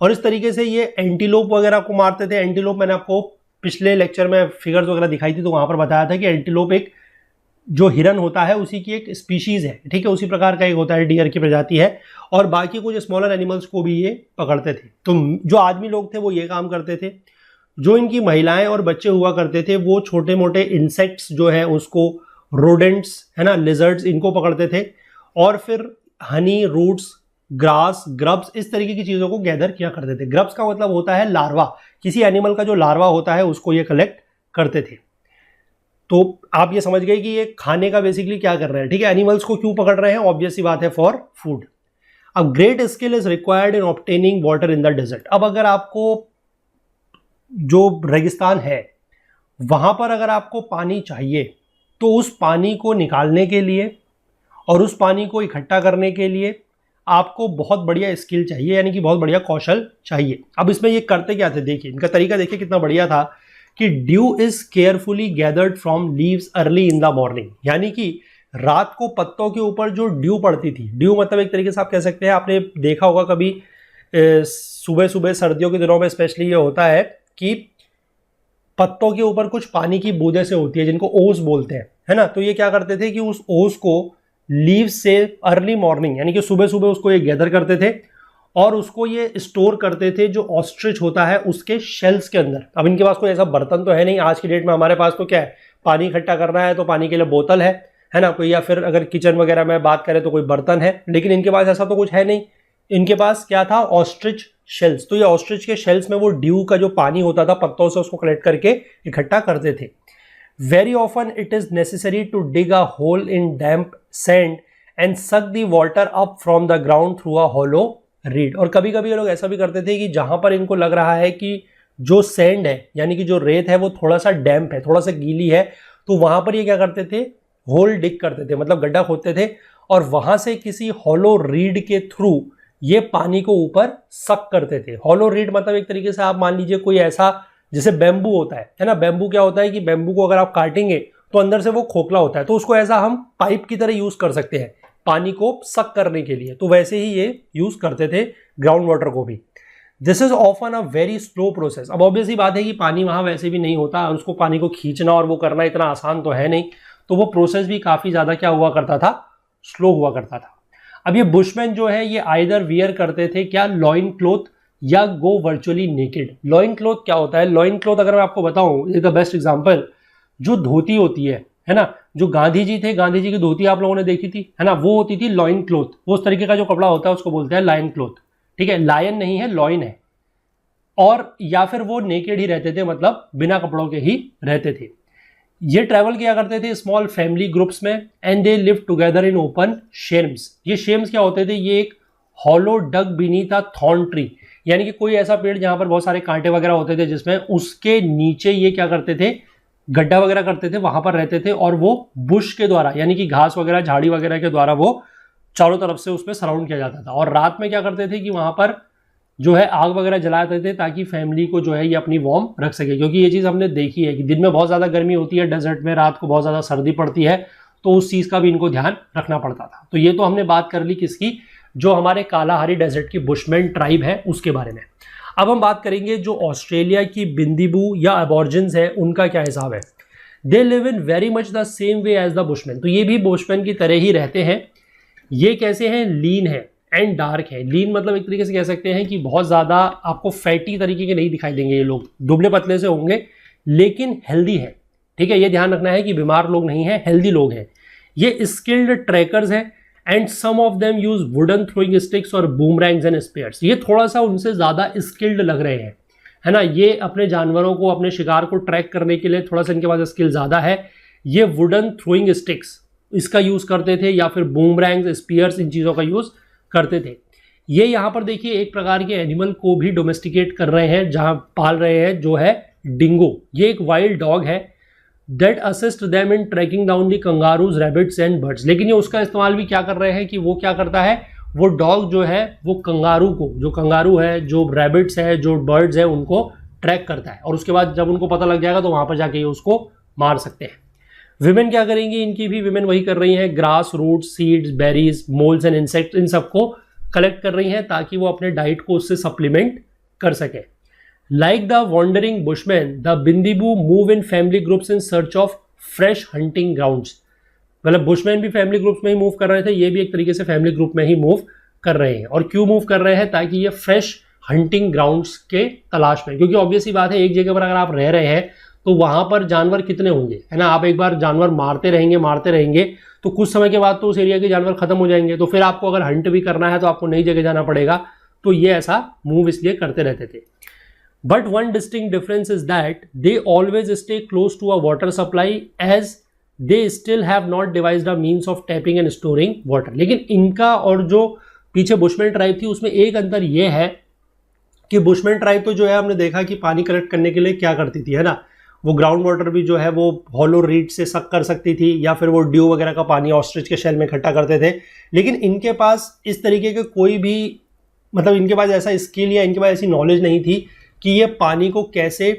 Speaker 1: और इस तरीके से ये एंटीलोप वगैरह को मारते थे। एंटीलोप मैंने आपको पिछले लेक्चर में फिगर्स वगैरह दिखाई थी, तो वहां पर बताया था कि एंटीलोप एक जो हिरन होता है उसी की एक स्पीशीज है, ठीक है, उसी प्रकार का एक होता है, डियर की प्रजाति है, और बाकी कुछ स्मॉलर एनिमल्स को भी ये पकड़ते थे। तो जो आदमी लोग थे वो ये काम करते थे। जो इनकी महिलाएं और बच्चे हुआ करते थे वो छोटे मोटे इंसेक्ट्स जो है उसको, रोडेंट्स, है ना, लिजर्ड्स, इनको पकड़ते थे और फिर हनी, रूट्स, ग्रास, ग्रब्स, इस तरीके की चीजों को गैदर किया करते थे। ग्रब्स का मतलब होता है लार्वा, किसी एनिमल का जो लार्वा होता है उसको ये कलेक्ट करते थे। तो आप ये समझ गए कि ये खाने का बेसिकली क्या कर रहे हैं, ठीक है, एनिमल्स को क्यों पकड़ रहे हैं, ऑब्वियस सी बात है, फॉर फूड। अब great skill is required in obtaining water in the desert. अब अगर आपको जो रेगिस्तान है वहां पर अगर आपको पानी चाहिए तो उस पानी को निकालने के लिए और उस पानी को इकट्ठा करने के लिए आपको बहुत बढ़िया स्किल चाहिए, यानी कि बहुत बढ़िया कौशल चाहिए। अब इसमें ये करते क्या थे, देखिए इनका तरीका देखिए कितना बढ़िया था कि due is carefully gathered from leaves early in the morning, यानी कि रात को पत्तों के ऊपर जो ड्यू पड़ती थी, ड्यू मतलब एक तरीके से आप कह सकते हैं, आपने देखा होगा कभी सुबह सुबह सर्दियों के दिनों में स्पेशली ये होता है कि पत्तों के ऊपर कुछ पानी की बूंदें से होती है जिनको ओस बोलते हैं, है ना। तो ये क्या करते थे कि उस ओस को लीव से अर्ली मॉर्निंग, यानी कि सुबह सुबह उसको ये गैदर करते थे और उसको ये स्टोर करते थे जो ऑस्ट्रिच होता है उसके शेल्स के अंदर। अब इनके पास कोई ऐसा बर्तन तो है नहीं, आज की डेट में हमारे पास तो क्या है, पानी इकट्ठा करना है तो पानी के लिए बोतल है ना, कोई, या फिर अगर किचन वगैरह में बात करें तो कोई बर्तन है, लेकिन इनके पास ऐसा तो कुछ है नहीं। इनके पास क्या था, ऑस्ट्रिच शेल्स। तो ये ऑस्ट्रिच के शेल्स में वो ड्यू का जो पानी होता था पत्तों से उसको कलेक्ट करके इकट्ठा करते थे। Very often it is necessary to dig a hole in damp sand and suck the water up from the ground through a hollow reed. और कभी कभी ये लोग ऐसा भी करते थे कि जहां पर इनको लग रहा है कि जो सैंड है, यानी कि जो रेत है, वो थोड़ा सा डैम्प है, थोड़ा सा गीली है, तो वहां पर ये क्या करते थे, होल डिग करते थे, मतलब गड्ढा खोदते थे और वहां से किसी हॉलो रीड के थ्रू ये पानी को ऊपर सक करते थे। हॉलो रीड मतलब एक तरीके से आप मान लीजिए कोई ऐसा, जैसे बैम्बू होता है ना, बैम्बू क्या होता है कि बैम्बू को अगर आप काटेंगे तो अंदर से वो खोखला होता है, तो उसको ऐसा हम पाइप की तरह यूज कर सकते हैं पानी को सक करने के लिए। तो वैसे ही ये यूज करते थे ग्राउंड वाटर को भी। This is often a very slow process. अब ऑब्वियसली बात है कि पानी वहां वैसे भी नहीं होता और उसको पानी को खींचना और वो करना इतना आसान तो है नहीं, तो वो प्रोसेस भी काफी ज्यादा क्या हुआ करता था, स्लो हुआ करता था। अब ये बुशमैन जो है ये आइदर वियर करते थे क्या, लॉइन क्लोथ या गो वर्चुअली नेकेड। लॉइन क्लोथ क्या होता है, लॉइन क्लोथ अगर मैं आपको बताऊं, ये द बेस्ट एग्जांपल, जो धोती होती है ना, जो गांधी जी थे, गांधी जी की धोती आप लोगों ने देखी थी, है ना, वो होती थी लॉइन क्लोथ। वो उस तरीके का जो कपड़ा होता है उसको बोलते हैं लायन क्लोथ, ठीक है, लायन नहीं है, लॉइन है। और या फिर वो नेकेड ही रहते थे, मतलब बिना कपड़ों के ही रहते थे। ये ट्रैवल किया करते थे स्मॉल फैमिली ग्रुप्स में and they live together in open shams. ये शेम्स क्या होते थे, ये एक hollow dug beneath a thorn tree, यानी कि कोई ऐसा पेड़ जहां पर बहुत सारे कांटे वगैरह होते थे, जिसमें उसके नीचे ये क्या करते थे, गड्ढा वगैरह करते थे, वहां पर रहते थे, और वो बुश के द्वारा यानी कि घास वगैरह झाड़ी वगैरह के द्वारा वो चारों तरफ से उसमें सराउंड किया जाता था। और रात में क्या करते थे कि वहां पर जो है आग वगैरह जलाते थे, ताकि फैमिली को जो है ये अपनी वार्म रख सके, क्योंकि ये चीज़ हमने देखी है कि दिन में बहुत ज़्यादा गर्मी होती है डेजर्ट में, रात को बहुत ज़्यादा सर्दी पड़ती है, तो उस चीज़ का भी इनको ध्यान रखना पड़ता था। तो ये तो हमने बात कर ली किसकी, जो हमारे कालाहारी डेजर्ट की बुशमैन ट्राइब है उसके बारे में। अब हम बात करेंगे जो ऑस्ट्रेलिया की बिंदीबू या अबॉर्जिन्स है उनका क्या हिसाब है। They live in very much the same way as the bushman, तो ये भी बुशमैन की तरह ही रहते हैं। ये कैसे हैं, लीन है एंड डार्क है। लीन मतलब एक तरीके से कह सकते हैं कि बहुत ज़्यादा आपको फैटी तरीके के नहीं दिखाई देंगे, ये लोग दुबले पतले से होंगे लेकिन हेल्दी है, ठीक है। ये ध्यान रखना है कि बीमार लोग नहीं है, हेल्दी लोग हैं। ये स्किल्ड ट्रैकर्स हैं and some of them use wooden throwing sticks और बूमरैंग्स एंड स्पेयर्स। ये थोड़ा सा उनसे ज़्यादा स्किल्ड लग रहे हैं, है ना। ये अपने जानवरों को, अपने शिकार को ट्रैक करने के लिए थोड़ा सा इनके पास स्किल ज़्यादा है। ये वुडन थ्रोइंग स्टिक्स इसका यूज़ करते थे, या फिर बूमरैंग्स, स्पीयर्स, इन चीज़ों का यूज़ करते थे। ये यहाँ पर देखिए एक प्रकार के एनिमल को भी डोमेस्टिकेट कर रहे हैं, जहाँ पाल रहे हैं, जो है डिंगो। ये एक वाइल्ड डॉग है that assist them in tracking down the kangaroos, rabbits and birds. लेकिन ये उसका इस्तेमाल भी क्या कर रहे हैं कि वो क्या करता है, वो डॉग जो है वो कंगारू को, जो कंगारू है, जो रैबिट्स है, जो बर्ड्स है, उनको ट्रैक करता है, और उसके बाद जब उनको पता लग जाएगा तो वहां पर जाके ये उसको मार सकते हैं। विमेन क्या करेंगी, इनकी भी विमेन वही कर रही हैं, grass, roots, seeds, berries, moles and insects, इन सबको कलेक्ट कर रही हैं ताकि वो अपने डाइट को उससे सप्लीमेंट कर सके। Like the wandering Bushman, the Bindibu move in family groups in search of fresh hunting grounds. मतलब बुशमैन भी फैमिली ग्रुप्स में ही मूव कर रहे थे, ये भी एक तरीके से फैमिली ग्रुप में ही मूव कर रहे हैं। और क्यों मूव कर रहे हैं, ताकि ये फ्रेश हंटिंग ग्राउंड्स के तलाश में, क्योंकि ऑब्वियसली बात है एक जगह पर अगर आप रह रहे हैं तो वहां पर जानवर कितने होंगे, है ना। आप एक बार जानवर मारते रहेंगे तो कुछ समय के बाद तो उस एरिया के जानवर खत्म हो जाएंगे, तो फिर आपको अगर हंट भी करना है तो आपको नई जगह जाना पड़ेगा। तो ये ऐसा मूव इसलिए करते रहते थे। But one distinct difference is that they always stay close to a water supply as they still have not devised a means of tapping and storing water. लेकिन इनका और जो पीछे बुशमैन ट्राइब थी उसमें एक अंतर यह है कि बुशमैन ट्राइब तो जो है हमने देखा कि पानी कलेक्ट करने के लिए क्या करती थी, है ना, वो ग्राउंड वाटर भी जो है वो हॉलो रीड से सक कर सकती थी, या फिर वो ड्यू वगैरह का पानी ऑस्ट्रिच के शेल में इकट्ठा करते थे। लेकिन इनके पास इस तरीके के कोई भी, मतलब इनके पास ऐसा स्किल या इनके पास ऐसी नॉलेज नहीं थी कि ये पानी को कैसे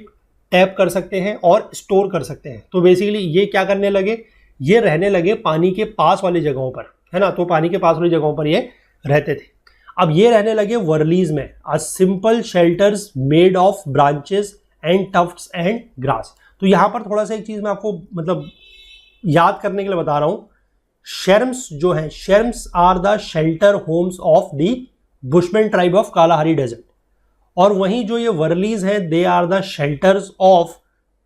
Speaker 1: टैप कर सकते हैं और स्टोर कर सकते हैं। तो बेसिकली ये क्या करने लगे, ये रहने लगे पानी के पास वाली जगहों पर, है ना। तो पानी के पास वाली जगहों पर ये रहते थे। अब ये रहने लगे वर्लीज में, a simple shelters made of branches and Tufts and grass. तो यहां पर थोड़ा सा एक चीज मैं आपको मतलब याद करने के लिए बता रहा हूं। शेर्म्स जो है, scherms are the shelter homes of the Bushman tribe of Kalahari desert, और वहीं जो ये वर्लीज हैं they are the shelters of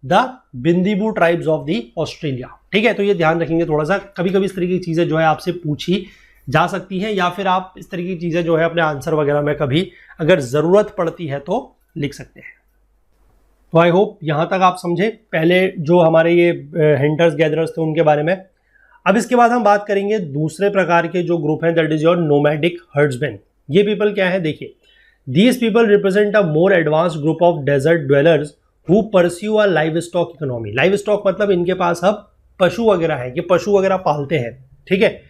Speaker 1: the Bindibu tribes of the Australia. ठीक है, तो ये ध्यान रखेंगे थोड़ा सा। कभी कभी इस तरीके की चीजें जो है आपसे पूछी जा सकती हैं, या फिर आप इस तरीके की चीजें जो है अपने आंसर वगैरह में कभी अगर जरूरत पड़ती है तो लिख सकते हैं। तो आई होप यहाँ तक आप समझे पहले जो हमारे ये हंटर्स गैदरर्स थे उनके बारे में। अब इसके बाद हम बात करेंगे दूसरे प्रकार के जो ग्रुप हैं, that is your nomadic herdsman. ये पीपल क्या है, देखिए, these people represent a more advanced group of desert dwellers who pursue a livestock economy. Livestock मतलब इनके पास अब पशु वगैरह है, ये पशु वगैरह पालते हैं, ठीक है।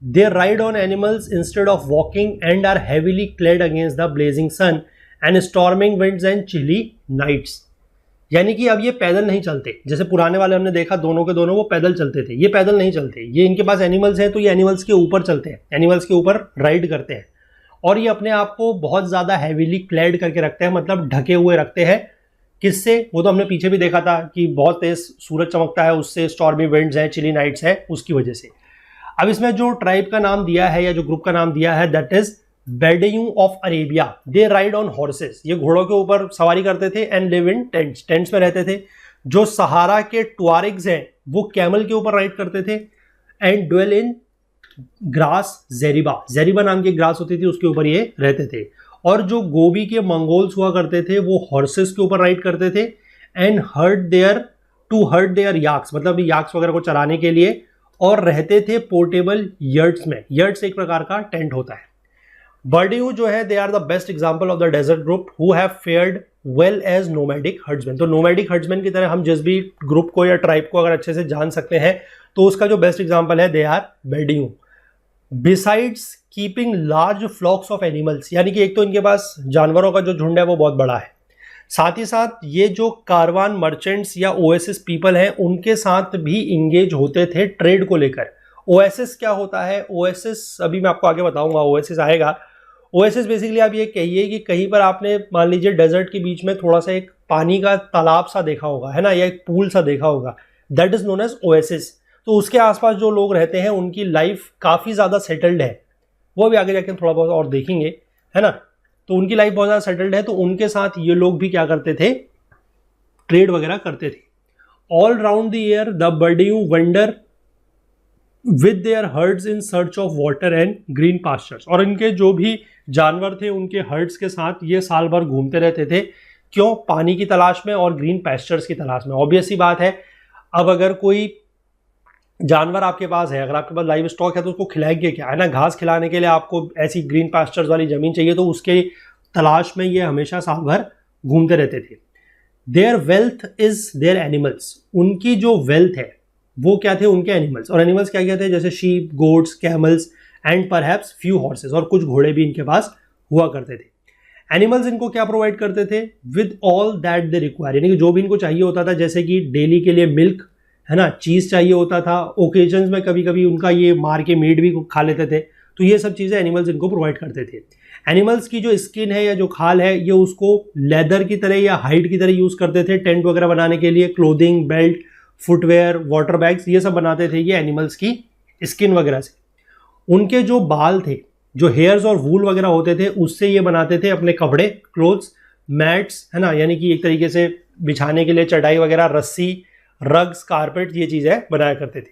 Speaker 1: They ride on animals instead of walking and are heavily clad against the blazing sun and storming winds and chilly nights. यानी कि अब ये पैदल नहीं चलते, जैसे पुराने वाले हमने देखा दोनों के दोनों वो पैदल चलते थे, ये पैदल नहीं चलते। ये इनके पास एनिमल्स हैं तो ये एनिमल्स के ऊपर चलते हैं, एनिमल्स के ऊपर राइड करते हैं, और ये अपने आप को बहुत ज़्यादा हैवीली क्लेड करके रखते हैं, मतलब ढके हुए रखते हैं। किससे, वो तो हमने पीछे भी देखा था कि बहुत तेज सूरज चमकता है, उससे स्टॉर्मी विंड्स है, चिली नाइट्स है, उसकी वजह से। अब इसमें जो ट्राइब का नाम दिया है या जो ग्रुप का नाम दिया है that is Bedouin of Arabia. They ride on horses, ये घोड़ों के ऊपर सवारी करते थे, and live in tents, tents में रहते थे। जो सहारा के ट्वारिग्स हैं वो कैमल के ऊपर राइड करते थे, एंड ड्वेल इन ग्रास जेरिबा, जेरिबा नाम की ग्रास होती थी उसके ऊपर ये रहते थे। और जो गोबी के मंगोल्स हुआ करते थे वो हॉर्सेस के ऊपर राइड करते थे, एंड हर्ड देयर याक्स, मतलब याक्स वगैरह को चराने के लिए, और रहते थे पोर्टेबल यर्ट्स में। यर्ट्स एक प्रकार का टेंट होता है। बर्डियू जो है they are the best example of the desert group who have fared well as nomadic herdsman. तो नोमैडिक हर्ड्समैन की तरह हम जिस भी ग्रुप को या ट्राइब को अगर अच्छे से जान सकते हैं तो उसका जो बेस्ट एग्जांपल है दे आर बर्डियू। Besides keeping large flocks of animals, यानी कि एक तो इनके पास जानवरों का जो झुंड है वो बहुत बड़ा है, साथ ही साथ ये जो कारवान मर्चेंट्स या ओएसिस पीपल हैं उनके साथ भी इंगेज होते थे ट्रेड को लेकर। ओएसिस क्या होता है? ओएसिस अभी मैं आपको आगे बताऊंगा, ओएसिस आएगा। ओएसिस बेसिकली आप ये कहिए कि कहीं पर आपने मान लीजिए डेजर्ट के बीच में थोड़ा सा एक पानी का तालाब सा देखा होगा, है ना, या एक पूल सा देखा होगा, that is known as oasis. तो उसके आसपास जो लोग रहते हैं उनकी लाइफ काफ़ी ज़्यादा सेटल्ड है, वो भी आगे जाके थोड़ा बहुत और देखेंगे, है ना। तो उनकी लाइफ बहुत ज़्यादा सेटल्ड है, तो उनके साथ ये लोग भी क्या करते थे? ट्रेड वगैरह करते थे। All round the year the बर्डियू wander with their herds in search of water and green pastures. और इनके जो भी जानवर थे उनके हर्ड्स के साथ ये साल भर घूमते रहते थे। क्यों? पानी की तलाश में और ग्रीन पैस्चर्स की तलाश में। ऑब्वियस सी बात है, अब अगर कोई जानवर आपके पास है, अगर आपके पास लाइव स्टॉक है तो उसको खिलाएंगे क्या, है ना। घास खिलाने के लिए आपको ऐसी ग्रीन पास्चर्स वाली जमीन चाहिए, तो उसके तलाश में ये हमेशा साल भर घूमते रहते थे। There wealth is there animals, उनकी जो वेल्थ है वो क्या थे? उनके एनिमल्स। और एनिमल्स क्या क्या थे? जैसे sheep, goats, camels and perhaps few horses, और कुछ घोड़े भी इनके पास हुआ करते थे। एनिमल्स इनको क्या प्रोवाइड करते थे? With all that they require, यानी कि जो भी इनको चाहिए होता था, जैसे कि डेली के लिए मिल्क, है ना, चीज़ चाहिए होता था, ओकेजन्स में कभी कभी उनका ये मार के मीट भी खा लेते थे, तो ये सब चीज़ें एनिमल्स इनको प्रोवाइड करते थे। एनिमल्स की जो स्किन है या जो खाल है ये उसको लेदर की तरह या हाइड की तरह यूज़ करते थे टेंट वगैरह बनाने के लिए, clothing, belt, footwear, water bags, ये सब बनाते थे ये एनिमल्स की स्किन वगैरह से। उनके जो बाल थे, जो हेयर्स और वूल वगैरह होते थे, उससे ये बनाते थे अपने कपड़े, क्लोथ्स, मैट्स, है ना, यानी कि एक तरीके से बिछाने के लिए चटाई वगैरह, रस्सी, रग्स, कारपेट, ये चीज़ें बनाया करते थे।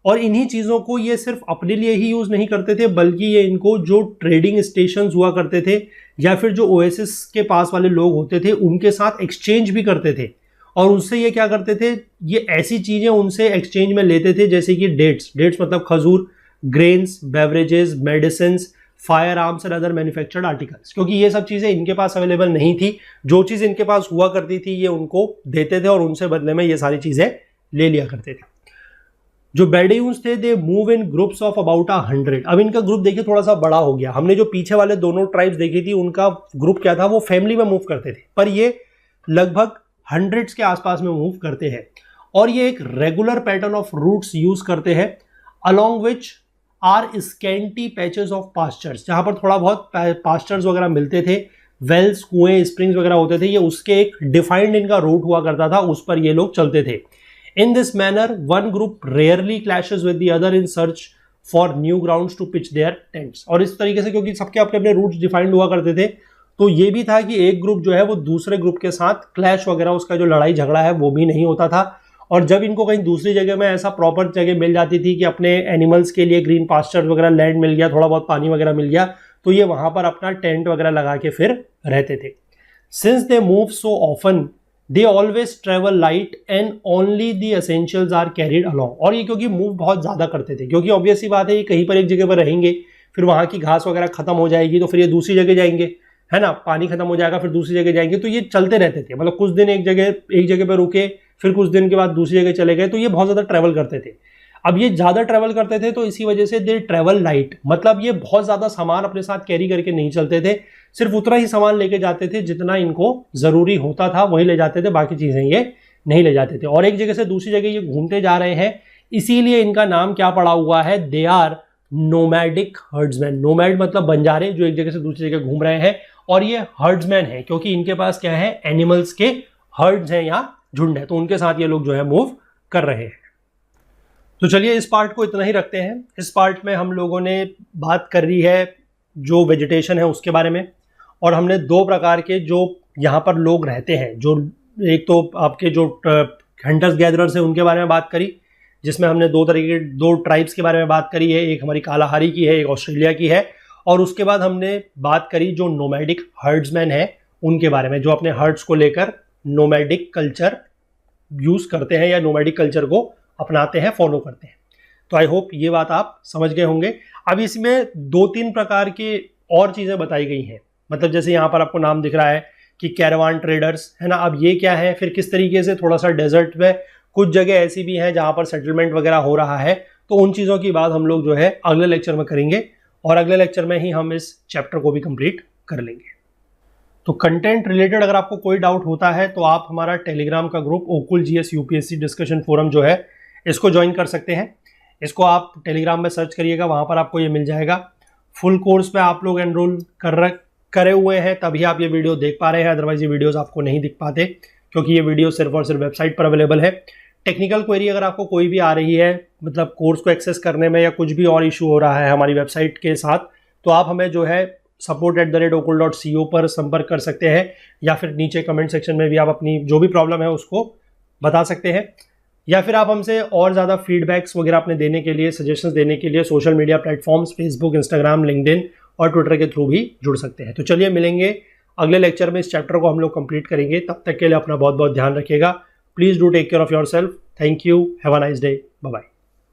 Speaker 1: और इन्हीं चीज़ों को ये सिर्फ अपने लिए ही यूज़ नहीं करते थे, बल्कि ये इनको जो ट्रेडिंग स्टेशंस हुआ करते थे या फिर जो ओएसिस के पास वाले लोग होते थे उनके साथ एक्सचेंज भी करते थे। और उससे ये क्या करते थे? ये ऐसी चीज़ें उनसे एक्सचेंज में लेते थे जैसे कि डेट्स मतलब खजूर, grains, beverages, medicine, fire arms and other manufactured articles, क्योंकि ये सब चीज़ें इनके पास अवेलेबल नहीं थी। जो चीज़ इनके पास हुआ करती थी ये उनको देते थे और उनसे बदले में ये सारी चीज़ें ले लिया करते थे। जो बेडून्स थे they move in groups of about 100। अब इनका ग्रुप देखिए थोड़ा सा बड़ा हो गया। हमने जो पीछे वाले दोनों ट्राइब्स देखी थी उनका ग्रुप क्या था? वो फैमिली में मूव करते थे, पर ये लगभग हंड्रेड्स के आसपास में मूव करते हैं। और ये एक regular pattern of routes use करते हैं along which are scanty patches of pastures, जहां पर थोड़ा बहुत पास्चर्स वगैरह मिलते थे, वेल्स, कुएं, स्प्रिंग्स वगैरह होते थे, ये उसके एक डिफाइंड इनका रूट हुआ करता था, उस पर ये लोग चलते थे। In this manner one group rarely clashes with the other in search for new grounds to pitch their tents. और इस तरीके से, क्योंकि सबके अपने अपने रूट्स डिफाइंड हुआ करते थे, तो ये भी था कि एक ग्रुप जो है वो दूसरे ग्रुप के साथ क्लैश वगैरह, उसका जो लड़ाई झगड़ा है वो भी नहीं होता था। और जब इनको कहीं दूसरी जगह में ऐसा प्रॉपर जगह मिल जाती थी कि अपने एनिमल्स के लिए ग्रीन पास्चर वगैरह लैंड मिल गया, थोड़ा बहुत पानी वगैरह मिल गया, तो ये वहां पर अपना टेंट वगैरह लगा के फिर रहते थे। Since they move so often they always travel light and only the essentials are carried along. और ये क्योंकि मूव बहुत ज़्यादा करते थे, क्योंकि ऑब्वियस सी बात है ये कहीं पर एक जगह पर रहेंगे, फिर वहाँ की घास वगैरह खत्म हो जाएगी तो फिर ये दूसरी जगह जाएंगे, है ना, पानी खत्म हो जाएगा, फिर दूसरी जगह जाएंगे, तो ये चलते रहते थे। मतलब कुछ दिन एक जगह पर रुके, फिर कुछ दिन के बाद दूसरी जगह चले गए, तो ये बहुत ज़्यादा ट्रैवल करते थे। अब ये ज़्यादा ट्रैवल करते थे तो इसी वजह से दे ट्रैवल लाइट, मतलब ये बहुत ज़्यादा सामान अपने साथ कैरी करके नहीं चलते थे, सिर्फ उतना ही सामान लेके जाते थे जितना इनको ज़रूरी होता था, वही ले जाते थे, बाकी चीज़ें ये नहीं ले जाते थे। और एक जगह से दूसरी जगह ये घूमते जा रहे हैं, इसीलिए इनका नाम क्या पड़ा हुआ है? They are nomadic herdsman. Nomad मतलब बंजारे जो एक जगह से दूसरी जगह घूम रहे हैं, और ये हर्ड्समैन है क्योंकि इनके पास क्या है? एनिमल्स के हर्ड्स हैं या झुंड है, तो उनके साथ ये लोग जो है मूव कर रहे हैं। तो चलिए इस पार्ट को इतना ही रखते हैं। इस पार्ट में हम लोगों ने बात कर रही है जो वेजिटेशन है उसके बारे में, और हमने दो प्रकार के जो यहाँ पर लोग रहते हैं, जो एक तो आपके जो हंटर्स गैदरर्स हैं उनके बारे में बात करी, जिसमें हमने दो ट्राइब्स के बारे में बात करी है, एक हमारी कालाहारी की है, एक ऑस्ट्रेलिया की है। और उसके बाद हमने बात करी जो नोमैडिक हर्ड्समैन है उनके बारे में, जो अपने हर्ड्स को लेकर नोमैडिक कल्चर यूज़ करते हैं या नोमैडिक कल्चर को अपनाते हैं, फॉलो करते हैं। तो आई होप ये बात आप समझ गए होंगे। अब इसमें 2-3 प्रकार के और चीज़ें बताई गई हैं। मतलब जैसे यहाँ पर आपको नाम दिख रहा है कि कैरावान ट्रेडर्स, है ना। अब ये क्या है, फिर किस तरीके से थोड़ा सा डेजर्ट में कुछ जगह ऐसी भी हैं जहाँ पर सेटलमेंट वगैरह हो रहा है, तो उन चीज़ों की बात हम लोग जो है अगले लेक्चर में करेंगे और अगले लेक्चर में ही हम इस चैप्टर को भी कंप्लीट कर लेंगे। तो कंटेंट रिलेटेड अगर आपको कोई डाउट होता है तो आप हमारा टेलीग्राम का group Okul GS UPSC discussion forum जो है इसको ज्वाइन कर सकते हैं। इसको आप टेलीग्राम में सर्च करिएगा, वहाँ पर आपको ये मिल जाएगा। फुल कोर्स पे आप लोग एनरोल करे हुए हैं तभी आप ये वीडियो देख पा रहे हैं, अदरवाइज ये वीडियोस आपको नहीं दिख पाते क्योंकि ये वीडियो सिर्फ और सिर्फ वेबसाइट पर अवेलेबल है। टेक्निकल क्वेरी अगर आपको कोई भी आ रही है, मतलब कोर्स को एक्सेस करने में या कुछ भी और इशू हो रहा है हमारी वेबसाइट के साथ, तो आप हमें जो है support@okul.co पर संपर्क कर सकते हैं या फिर नीचे कमेंट सेक्शन में भी आप अपनी जो भी प्रॉब्लम है उसको बता सकते हैं, या फिर आप हमसे और ज़्यादा फीडबैक्स वगैरह अपने देने के लिए, सजेशंस देने के लिए social media platforms Facebook, Instagram, LinkedIn और ट्विटर के थ्रू भी जुड़ सकते हैं। तो चलिए मिलेंगे अगले लेक्चर में, इस चैप्टर को हम लोग कंप्लीट करेंगे। तब तक के लिए अपना बहुत बहुत ध्यान रखिएगा। Please do take care of yourself. Thank you, have a nice day, bye bye.